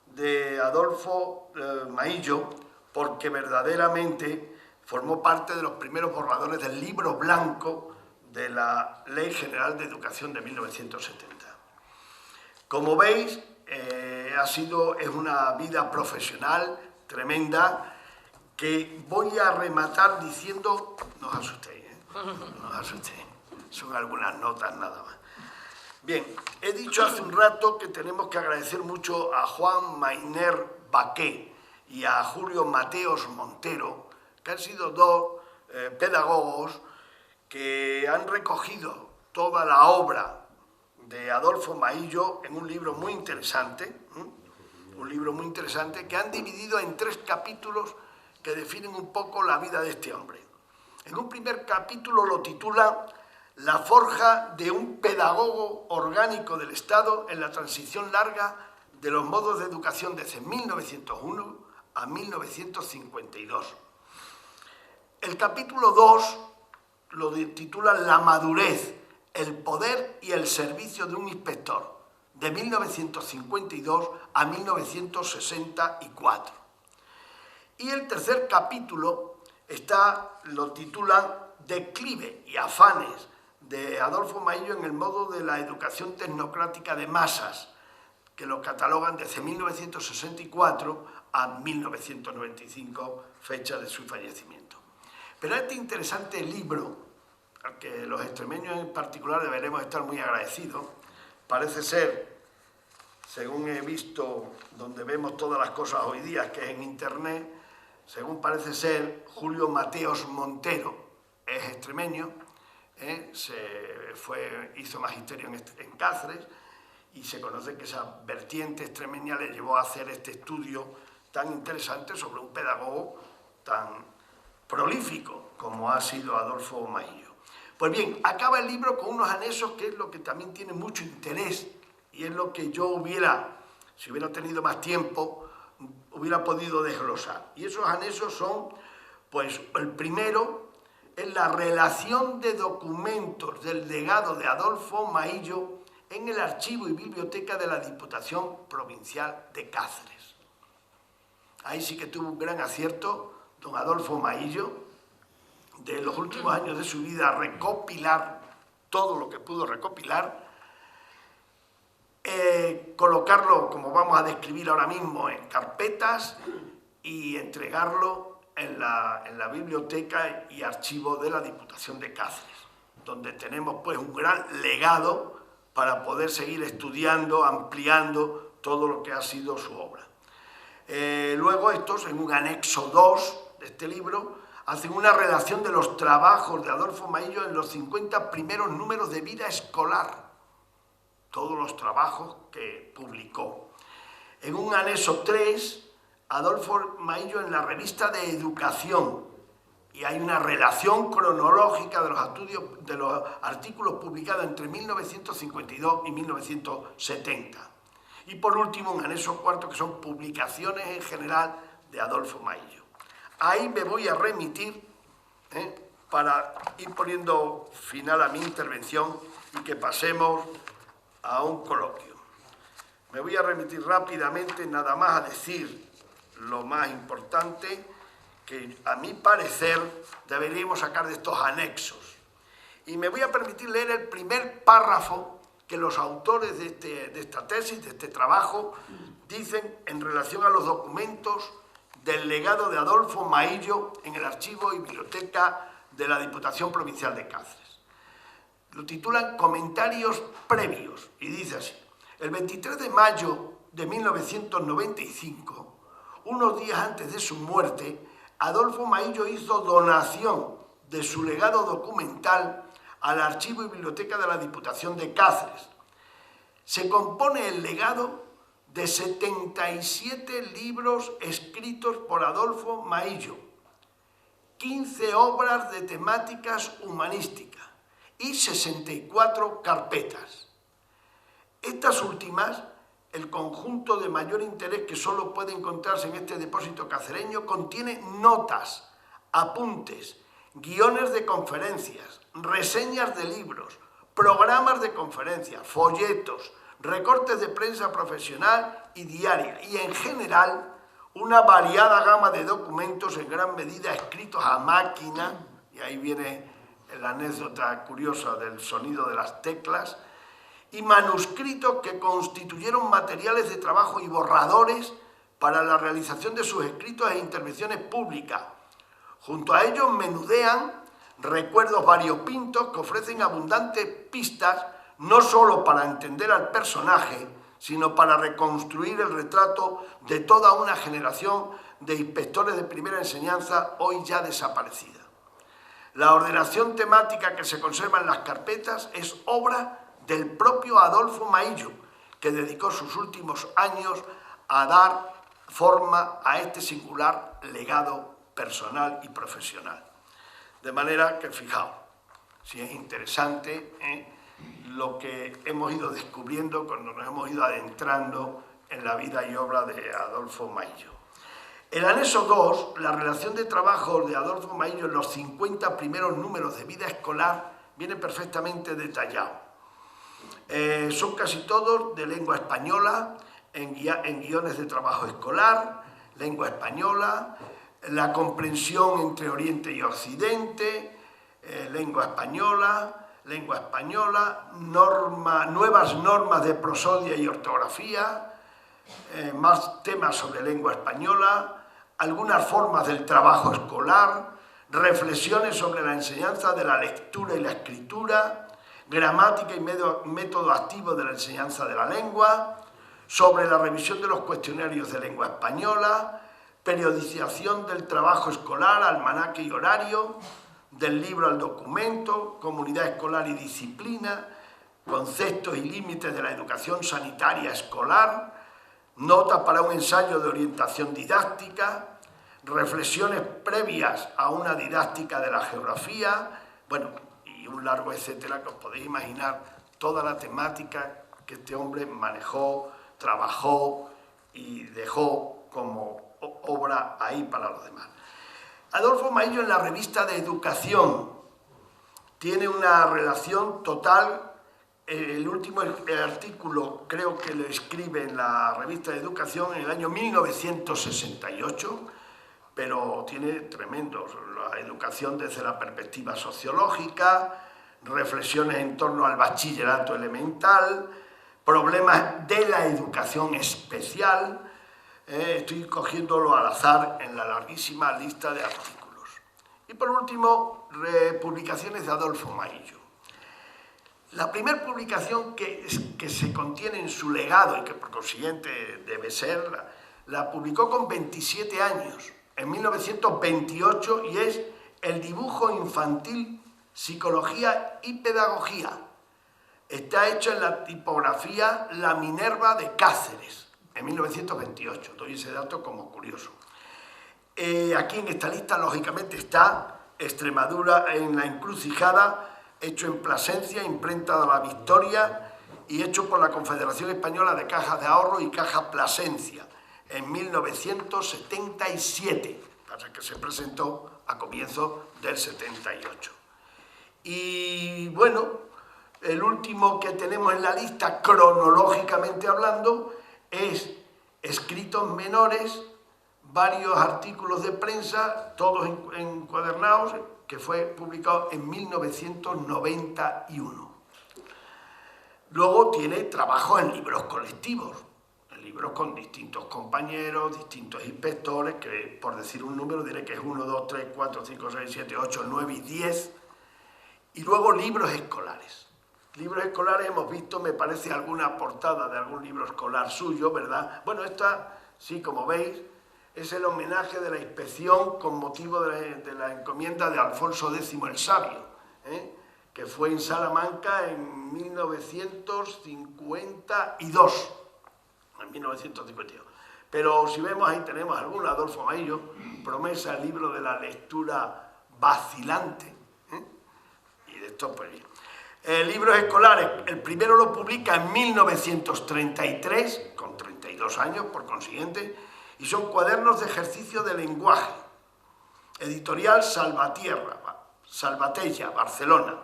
de Adolfo Maillo, porque verdaderamente formó parte de los primeros borradores del libro blanco de la Ley General de Educación de 1970. Como veis, es una vida profesional tremenda que voy a rematar diciendo, no os asustéis, no os asustéis, son algunas notas nada más. Bien, he dicho hace un rato que tenemos que agradecer mucho a Juan Mainer Baqué y a Julio Mateos Montero, que han sido dos pedagogos que han recogido toda la obra de Adolfo Maillo en un libro muy interesante, que han dividido en 3 capítulos que definen un poco la vida de este hombre. En un primer capítulo lo titula La forja de un pedagogo orgánico del Estado en la transición larga de los modos de educación desde 1901 a 1952. El capítulo 2 lo titula La madurez, el poder y el servicio de un inspector, de 1952 a 1964. Y el tercer capítulo lo titulan Declive y afanes de Adolfo Maillo en el modo de la educación tecnocrática de masas, que lo catalogan desde 1964 a 1995, fecha de su fallecimiento. Pero este interesante libro, al que los extremeños en particular deberemos estar muy agradecidos, parece ser, según he visto, donde vemos todas las cosas hoy día, que es en internet, según parece ser, Julio Mateos Montero es extremeño, hizo magisterio en Cáceres, y se conoce que esa vertiente extremeña le llevó a hacer este estudio tan interesante sobre un pedagogo tan prolífico como ha sido Adolfo Maillo. Pues bien, acaba el libro con unos anexos que es lo que también tiene mucho interés y es lo que yo si hubiera tenido más tiempo, hubiera podido desglosar. Y esos anexos son, pues el primero es la relación de documentos del legado de Adolfo Maillo en el archivo y biblioteca de la Diputación Provincial de Cáceres. Ahí sí que tuvo un gran acierto don Adolfo Maillo, de los últimos años de su vida, recopilar todo lo que pudo recopilar, colocarlo, como vamos a describir ahora mismo, en carpetas y entregarlo en la biblioteca y archivo de la Diputación de Cáceres, donde tenemos pues un gran legado para poder seguir estudiando, ampliando todo lo que ha sido su obra. Luego estos, en un anexo 2 de este libro, hacen una relación de los trabajos de Adolfo Maillo en los 50 primeros números de vida escolar, todos los trabajos que publicó. En un anexo 3, Adolfo Maillo en la revista de Educación, y hay una relación cronológica de los artículos publicados entre 1952 y 1970. Y por último, un anexo 4, que son publicaciones en general de Adolfo Maillo. Ahí me voy a remitir para ir poniendo final a mi intervención y que pasemos a un coloquio. Me voy a remitir rápidamente nada más a decir lo más importante que a mi parecer deberíamos sacar de estos anexos. Y me voy a permitir leer el primer párrafo que los autores de esta tesis, de este trabajo, dicen en relación a los documentos del legado de Adolfo Maillo en el archivo y biblioteca de la Diputación Provincial de Cáceres. Lo titulan Comentarios previos y dice así: el 23 de mayo de 1995, unos días antes de su muerte, Adolfo Maillo hizo donación de su legado documental al archivo y biblioteca de la Diputación de Cáceres. Se compone el legado de 77 libros escritos por Adolfo Maillo, 15 obras de temáticas humanísticas y 64 carpetas. Estas últimas, el conjunto de mayor interés que solo puede encontrarse en este depósito cacereño, contiene notas, apuntes, guiones de conferencias, reseñas de libros, programas de conferencias, folletos, recortes de prensa profesional y diaria y, en general, una variada gama de documentos en gran medida escritos a máquina, y ahí viene la anécdota curiosa del sonido de las teclas, y manuscritos que constituyeron materiales de trabajo y borradores para la realización de sus escritos e intervenciones públicas. Junto a ellos menudean recuerdos variopintos que ofrecen abundantes pistas no solo para entender al personaje, sino para reconstruir el retrato de toda una generación de inspectores de primera enseñanza hoy ya desaparecida. La ordenación temática que se conserva en las carpetas es obra del propio Adolfo Maillo, que dedicó sus últimos años a dar forma a este singular legado personal y profesional. De manera que, fijaos, si es interesante lo que hemos ido descubriendo cuando nos hemos ido adentrando en la vida y obra de Adolfo Maillo. El anexo 2, la relación de trabajo de Adolfo Maillo en los 50 primeros números de vida escolar, viene perfectamente detallado. Son casi todos de lengua española, en guiones de trabajo escolar, lengua española, la comprensión entre Oriente y Occidente, lengua española, nuevas normas de prosodia y ortografía, más temas sobre lengua española, algunas formas del trabajo escolar, reflexiones sobre la enseñanza de la lectura y la escritura, gramática y método activo de la enseñanza de la lengua, sobre la revisión de los cuestionarios de lengua española, periodización del trabajo escolar, almanaque y horario, del libro al documento, comunidad escolar y disciplina, conceptos y límites de la educación sanitaria escolar, notas para un ensayo de orientación didáctica, reflexiones previas a una didáctica de la geografía, bueno, y un largo etcétera, que os podéis imaginar toda la temática que este hombre manejó, trabajó y dejó como obra ahí para los demás. Adolfo Maillo, en la revista de Educación, tiene una relación total. El último artículo creo que lo escribe en la revista de Educación en el año 1968, pero tiene tremendos: la educación desde la perspectiva sociológica, reflexiones en torno al bachillerato elemental, problemas de la educación especial. Estoy cogiéndolo al azar en la larguísima lista de artículos. Y por último, publicaciones de Adolfo Maillo. La primera publicación que se contiene en su legado y que por consiguiente debe ser, la publicó con 27 años, en 1928, y es El dibujo infantil, psicología y pedagogía. Está hecho en la tipografía La Minerva de Cáceres, en 1928. Doy ese dato como curioso. Aquí en esta lista, lógicamente, está Extremadura en la encrucijada, hecho en Plasencia, imprenta de la Victoria y hecho por la Confederación Española de Cajas de Ahorro y Caja Plasencia, en 1977, para que se presentó a comienzos del 78. Y bueno, el último que tenemos en la lista, cronológicamente hablando, es Escritos Menores, varios artículos de prensa, todos encuadernados, que fue publicado en 1991. Luego tiene trabajos en libros colectivos, en libros con distintos compañeros, distintos inspectores, que por decir un número diré que es 1, 2, 3, 4, 5, 6, 7, 8, 9 y 10. Y luego libros escolares. Libros escolares hemos visto, me parece, alguna portada de algún libro escolar suyo, ¿verdad? Bueno, esta, sí, como veis, es el homenaje de la inspección con motivo de la encomienda de Alfonso X el Sabio, que fue en Salamanca en 1952. En 1952. Pero si vemos, ahí tenemos alguna, Adolfo Maillo, Promesa, el libro de la lectura vacilante. Y de esto, pues bien. Libros escolares, el primero lo publica en 1933, con 32 años, por consiguiente, y son cuadernos de ejercicio de lenguaje. Editorial Salvatella, Barcelona.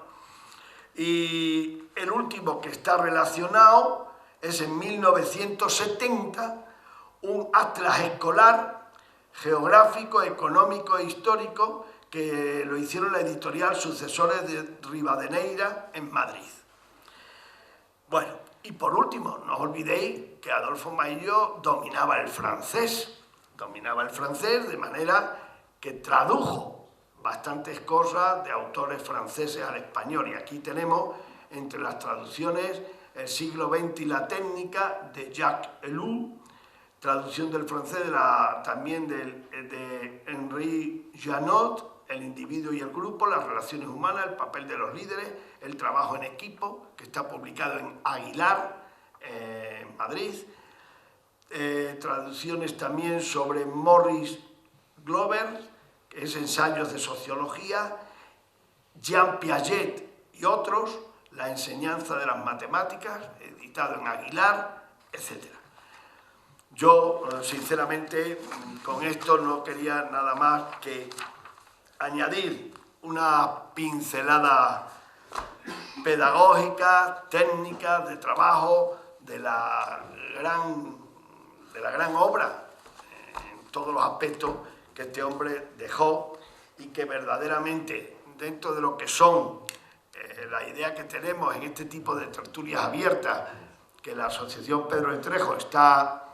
Y el último que está relacionado es en 1970, un atlas escolar geográfico, económico e histórico que lo hicieron la editorial Sucesores de Rivadeneira en Madrid. Bueno, y por último, no os olvidéis que Adolfo Maillo dominaba el francés de manera que tradujo bastantes cosas de autores franceses al español. Y aquí tenemos entre las traducciones El siglo XX y la técnica, de Jacques Ellul, traducción del francés también de Henri Janot, El individuo y el grupo, las relaciones humanas, el papel de los líderes, el trabajo en equipo, que está publicado en Aguilar, en Madrid. Traducciones también sobre Maurice Glover, que es Ensayos de Sociología, Jean Piaget y otros, La enseñanza de las matemáticas, editado en Aguilar, etc. Yo, sinceramente, con esto no quería nada más que añadir una pincelada pedagógica, técnica, de trabajo, de la gran obra, en todos los aspectos que este hombre dejó, y que verdaderamente, dentro de lo que son la idea que tenemos en este tipo de tertulias abiertas que la Asociación Pedro de Trejo está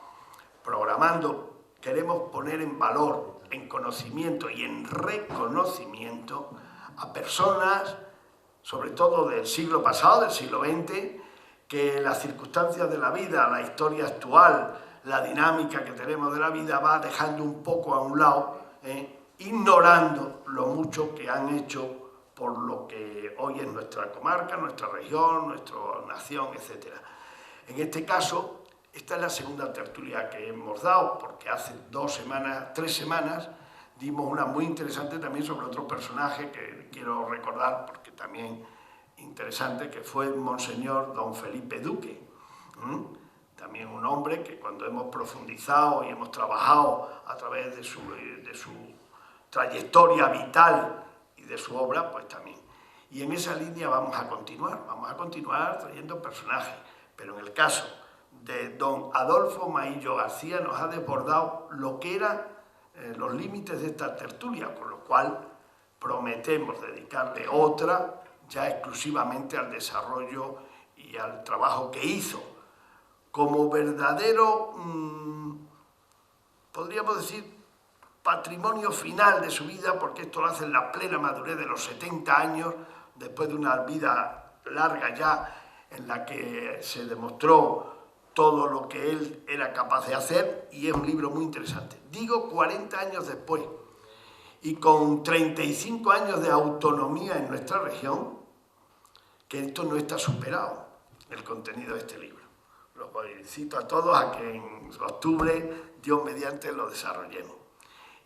programando, queremos poner en valor, en conocimiento y en reconocimiento a personas, sobre todo del siglo pasado, del siglo XX, que las circunstancias de la vida, la historia actual, la dinámica que tenemos de la vida va dejando un poco a un lado, ignorando lo mucho que han hecho por lo que hoy es nuestra comarca, nuestra región, nuestra nación, etc. En este caso, esta es la segunda tertulia que hemos dado, porque hace 3 semanas, dimos una muy interesante también sobre otro personaje que quiero recordar, porque también interesante, que fue Monseñor don Felipe Duque. También un hombre que cuando hemos profundizado y hemos trabajado a través de su trayectoria vital y de su obra, pues también. Y en esa línea vamos a continuar trayendo personajes, pero en el caso de don Adolfo Maillo García nos ha desbordado lo que eran los límites de esta tertulia, con lo cual prometemos dedicarle otra ya exclusivamente al desarrollo y al trabajo que hizo como verdadero, podríamos decir, patrimonio final de su vida, porque esto lo hace en la plena madurez de los 70 años, después de una vida larga ya en la que se demostró todo lo que él era capaz de hacer, y es un libro muy interesante. Digo 40 años después, y con 35 años de autonomía en nuestra región, que esto no está superado, el contenido de este libro. Los cito a todos a que en octubre, Dios mediante, lo desarrollemos.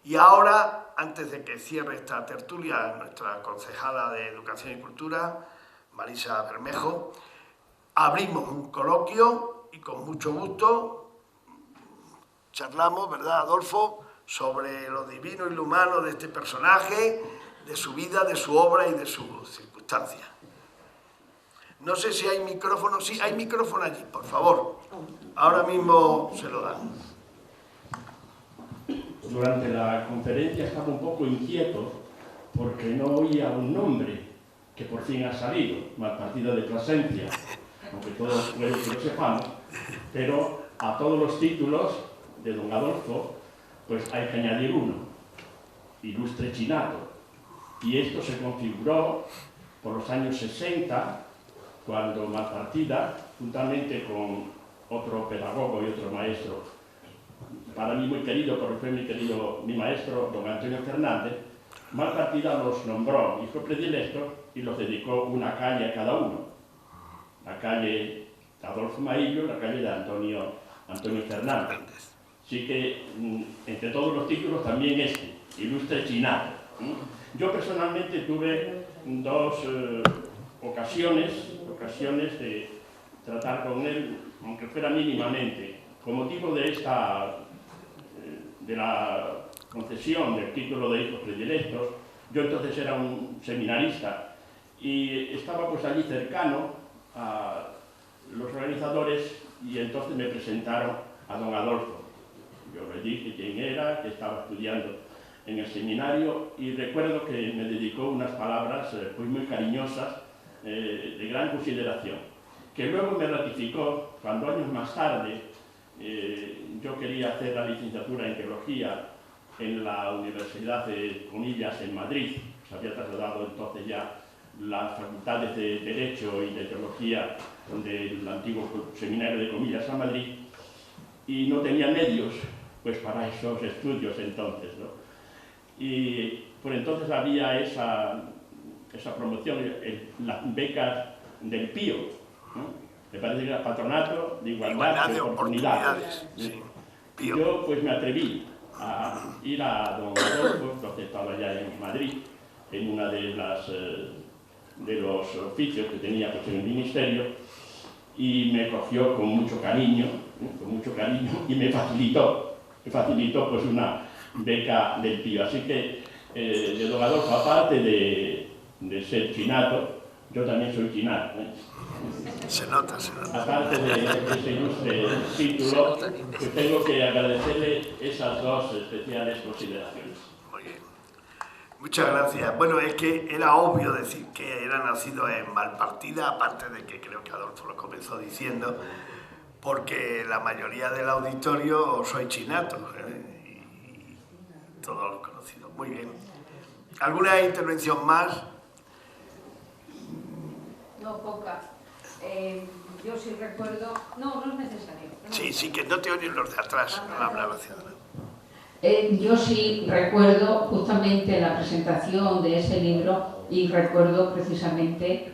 Y ahora, antes de que cierre esta tertulia, nuestra concejala de Educación y Cultura, Marisa Bermejo, abrimos un coloquio y con mucho gusto charlamos, ¿verdad, Adolfo?, sobre lo divino y lo humano de este personaje, de su vida, de su obra y de sus circunstancias. No sé si hay micrófono. Sí, hay micrófono allí, por favor. Ahora mismo se lo dan. Durante la conferencia estaba un poco inquieto porque no oía un nombre que por fin ha salido, Malpartida de Plasencia, aunque todos pueden que lo sepamos, pero a todos los títulos de don Adolfo pues hay que añadir uno, Ilustre Chinato. Y esto se configuró por los años 60, cuando Malpartida, juntamente con otro pedagogo y otro maestro, para mí muy querido, porque fue mi maestro, don Antonio Fernández, Malpartida los nombró hijo predilecto y los dedicó una calle a cada uno. La calle Adolfo Maillo, la calle de Antonio Fernández. Así que, entre todos los títulos, también este, Ilustre Chinato. Yo personalmente tuve dos ocasiones de tratar con él, aunque fuera mínimamente, con motivo de la concesión del título de hijos predilectos. Yo entonces era un seminarista y estaba pues allí cercano a los organizadores, y entonces me presentaron a don Adolfo. Yo le dije quién era, que estaba estudiando en el seminario, y recuerdo que me dedicó unas palabras pues muy cariñosas, de gran consideración, que luego me ratificó cuando años más tarde yo quería hacer la licenciatura en Teología en la Universidad de Comillas en Madrid. Se había trasladado entonces ya las facultades de Derecho y de Teología del antiguo Seminario de Comillas a Madrid, y no tenía medios pues para esos estudios entonces, ¿no? Y por entonces había esa promoción, las becas del Pío, ¿no? Me parece que era Patronato de Igualdad de Oportunidades. Sí. Yo pues me atreví a ir a don Adolfo, que estaba ya en Madrid, en una de los oficios que tenía pues, en el ministerio, y me cogió con mucho cariño, y me facilitó pues una beca del Pío. Así que de don Adolfo, aparte de ser chinato, yo también soy chinato. Se nota. Aparte de ese ilustre título, pues tengo que agradecerle esas dos especiales consideraciones. Muy bien. Muchas gracias. Bueno, es que era obvio decir que era nacido en Malpartida, aparte de que creo que Adolfo lo comenzó diciendo, porque la mayoría del auditorio soy chinato, y todos los conocidos. Muy bien. ¿Alguna intervención más? No, poca. Yo sí recuerdo... No es necesario. Sí, que no te oyen los de atrás, no habla hacia adelante. Yo sí recuerdo justamente la presentación de ese libro, y recuerdo precisamente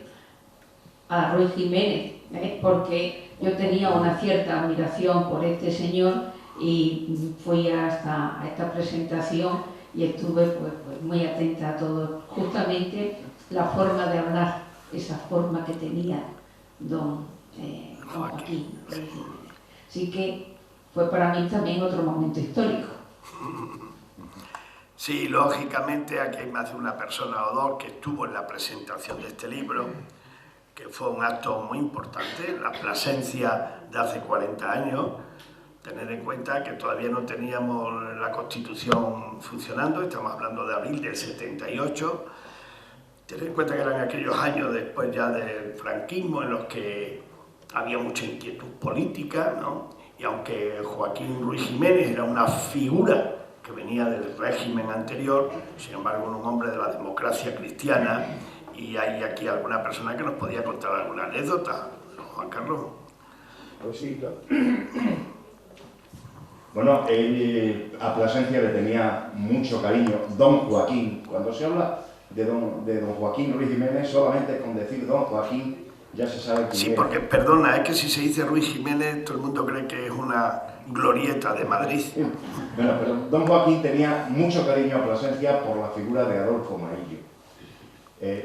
a Ruy Jiménez, porque yo tenía una cierta admiración por este señor, y fui a esta presentación y estuve pues muy atenta a todo, justamente la forma de hablar esa forma que tenía don Joaquín. Así que fue para mí también otro momento histórico. Sí, lógicamente aquí hay más de una persona o dos que estuvo en la presentación de este libro, que fue un acto muy importante, la Plasencia de hace 40 años. Tener en cuenta que todavía no teníamos la Constitución funcionando, estamos hablando de abril del 78. Tener en cuenta que eran aquellos años después ya del franquismo en los que había mucha inquietud política, ¿no? Y aunque Joaquín Ruiz Jiménez era una figura que venía del régimen anterior, sin embargo era un hombre de la democracia cristiana, y hay aquí alguna persona que nos podía contar alguna anécdota, ¿no, Juan Carlos? Pues sí, claro. Bueno, él a Plasencia le tenía mucho cariño, don Joaquín. Cuando se habla de don Joaquín Ruiz Jiménez, solamente con decir don Joaquín ya se sabe quién Sí, es. porque, perdona, es que si se dice Ruiz Jiménez, todo el mundo cree que es una glorieta de Madrid. Sí. Bueno, pero don Joaquín tenía mucho cariño a Plasencia por la figura de Adolfo Maillo.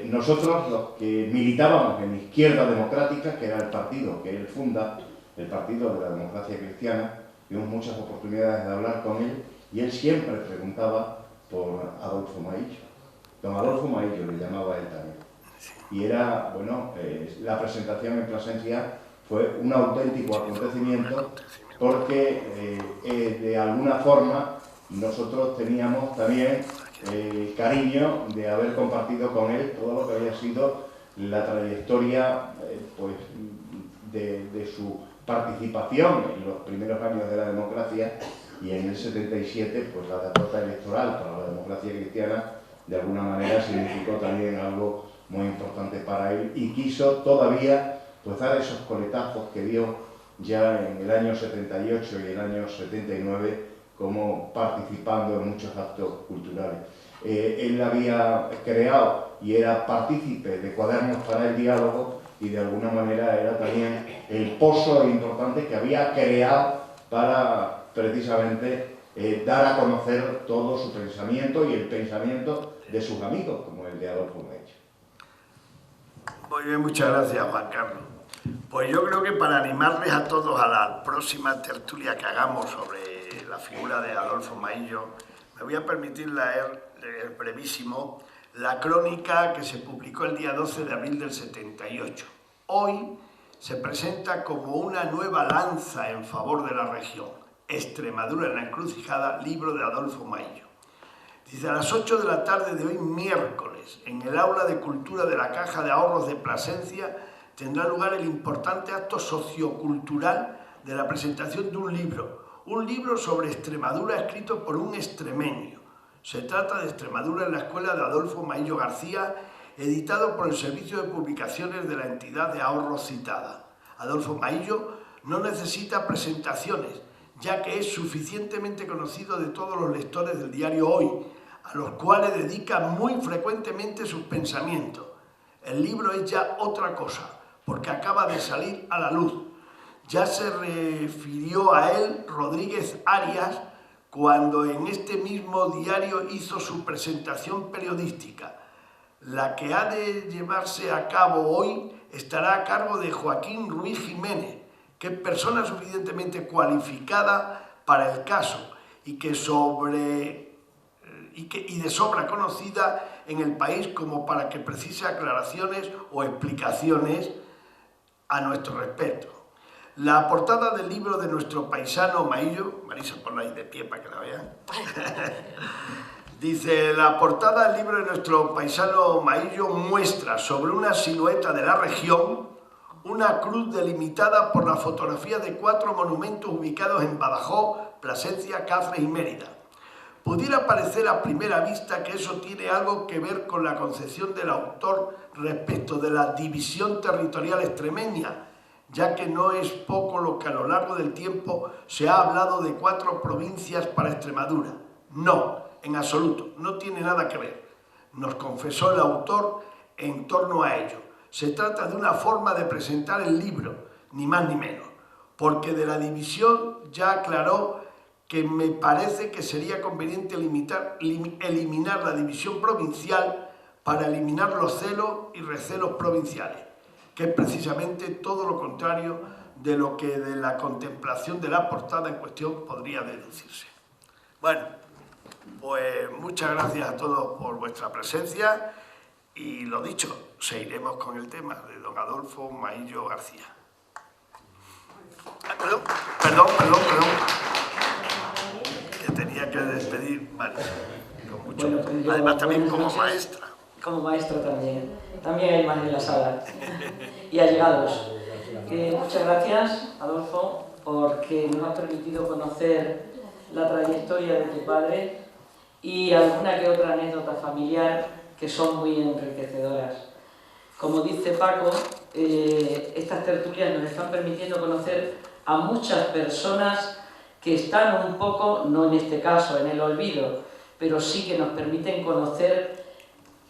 Nosotros, los que militábamos en Izquierda Democrática, que era el partido que él funda, el Partido de la Democracia Cristiana, tuvimos muchas oportunidades de hablar con él y él siempre preguntaba por Adolfo Maillo. Don Adolfo Maillo le llamaba él también. Y era, bueno, la presentación en Plasencia fue un auténtico acontecimiento porque de alguna forma nosotros teníamos también cariño de haber compartido con él todo lo que había sido la trayectoria pues, de su participación en los primeros años de la democracia, y en el 77 pues la derrota electoral para la democracia cristiana de alguna manera significó también algo muy importante para él, y quiso todavía pues dar esos coletazos que dio ya en el año 78 y el año 79 como participando en muchos actos culturales. Él había creado y era partícipe de Cuadernos para el Diálogo, y de alguna manera era también el pozo importante que había creado para precisamente dar a conocer todo su pensamiento y el pensamiento de sus amigos, como el de Adolfo Maillo. Muy bien, muchas gracias, Juan Carlos. Pues yo creo que para animarles a todos a la próxima tertulia que hagamos sobre la figura de Adolfo Maillo, me voy a permitir leer brevísimo la crónica que se publicó el día 12 de abril del 78. Hoy se presenta como una nueva lanza en favor de la región. Extremadura en la encrucijada, libro de Adolfo Maillo. Dice, a las 8 de la tarde de hoy, miércoles, en el aula de cultura de la Caja de Ahorros de Plasencia, tendrá lugar el importante acto sociocultural de la presentación de un libro sobre Extremadura escrito por un extremeño. Se trata de Extremadura en la escuela de Adolfo Maillo García, editado por el Servicio de Publicaciones de la entidad de ahorros citada. Adolfo Maillo no necesita presentaciones, ya que es suficientemente conocido de todos los lectores del diario Hoy, a los cuales dedica muy frecuentemente sus pensamientos. El libro es ya otra cosa, porque acaba de salir a la luz. Ya se refirió a él Rodríguez Arias cuando en este mismo diario hizo su presentación periodística. La que ha de llevarse a cabo hoy estará a cargo de Joaquín Ruiz Jiménez, que es persona suficientemente cualificada para el caso y de sobra conocida en el país como para que precise aclaraciones o explicaciones a nuestro respecto. La portada del libro de nuestro paisano Maillo, Marisa, ponla ahí de pie para que la vean. Dice, la portada del libro de nuestro paisano Maillo muestra sobre una silueta de la región una cruz delimitada por la fotografía de 4 monumentos ubicados en Badajoz, Plasencia, Cáceres y Mérida. Pudiera parecer a primera vista que eso tiene algo que ver con la concepción del autor respecto de la división territorial extremeña, ya que no es poco lo que a lo largo del tiempo se ha hablado de 4 provincias para Extremadura. No, en absoluto, no tiene nada que ver, nos confesó el autor en torno a ello. Se trata de una forma de presentar el libro, ni más ni menos, porque de la división ya aclaró que me parece que sería conveniente eliminar la división provincial para eliminar los celos y recelos provinciales, que es precisamente todo lo contrario de lo que de la contemplación de la portada en cuestión podría deducirse. Bueno, pues muchas gracias a todos por vuestra presencia y lo dicho, seguiremos con el tema de don Adolfo Maillo García. Perdón. Que tenía que despedir, vale. Con mucho Bueno, pues además también como maestra. Como maestro también. También hay más en la sala. Y allegados. Muchas gracias, Adolfo, porque nos has permitido conocer la trayectoria de tu padre y alguna que otra anécdota familiar que son muy enriquecedoras. Como dice Paco, estas tertulias nos están permitiendo conocer a muchas personas que están un poco, no en este caso en el olvido, pero sí que nos permiten conocer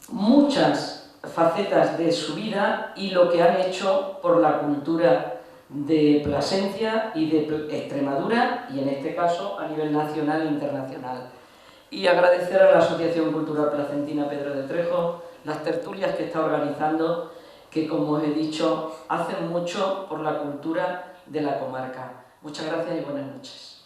muchas facetas de su vida y lo que han hecho por la cultura de Plasencia y de Extremadura, y en este caso a nivel nacional e internacional. Y agradecer a la Asociación Cultural Placentina Pedro de Trejo las tertulias que está organizando, que como os he dicho, hacen mucho por la cultura de la comarca. Muchas gracias y buenas noches.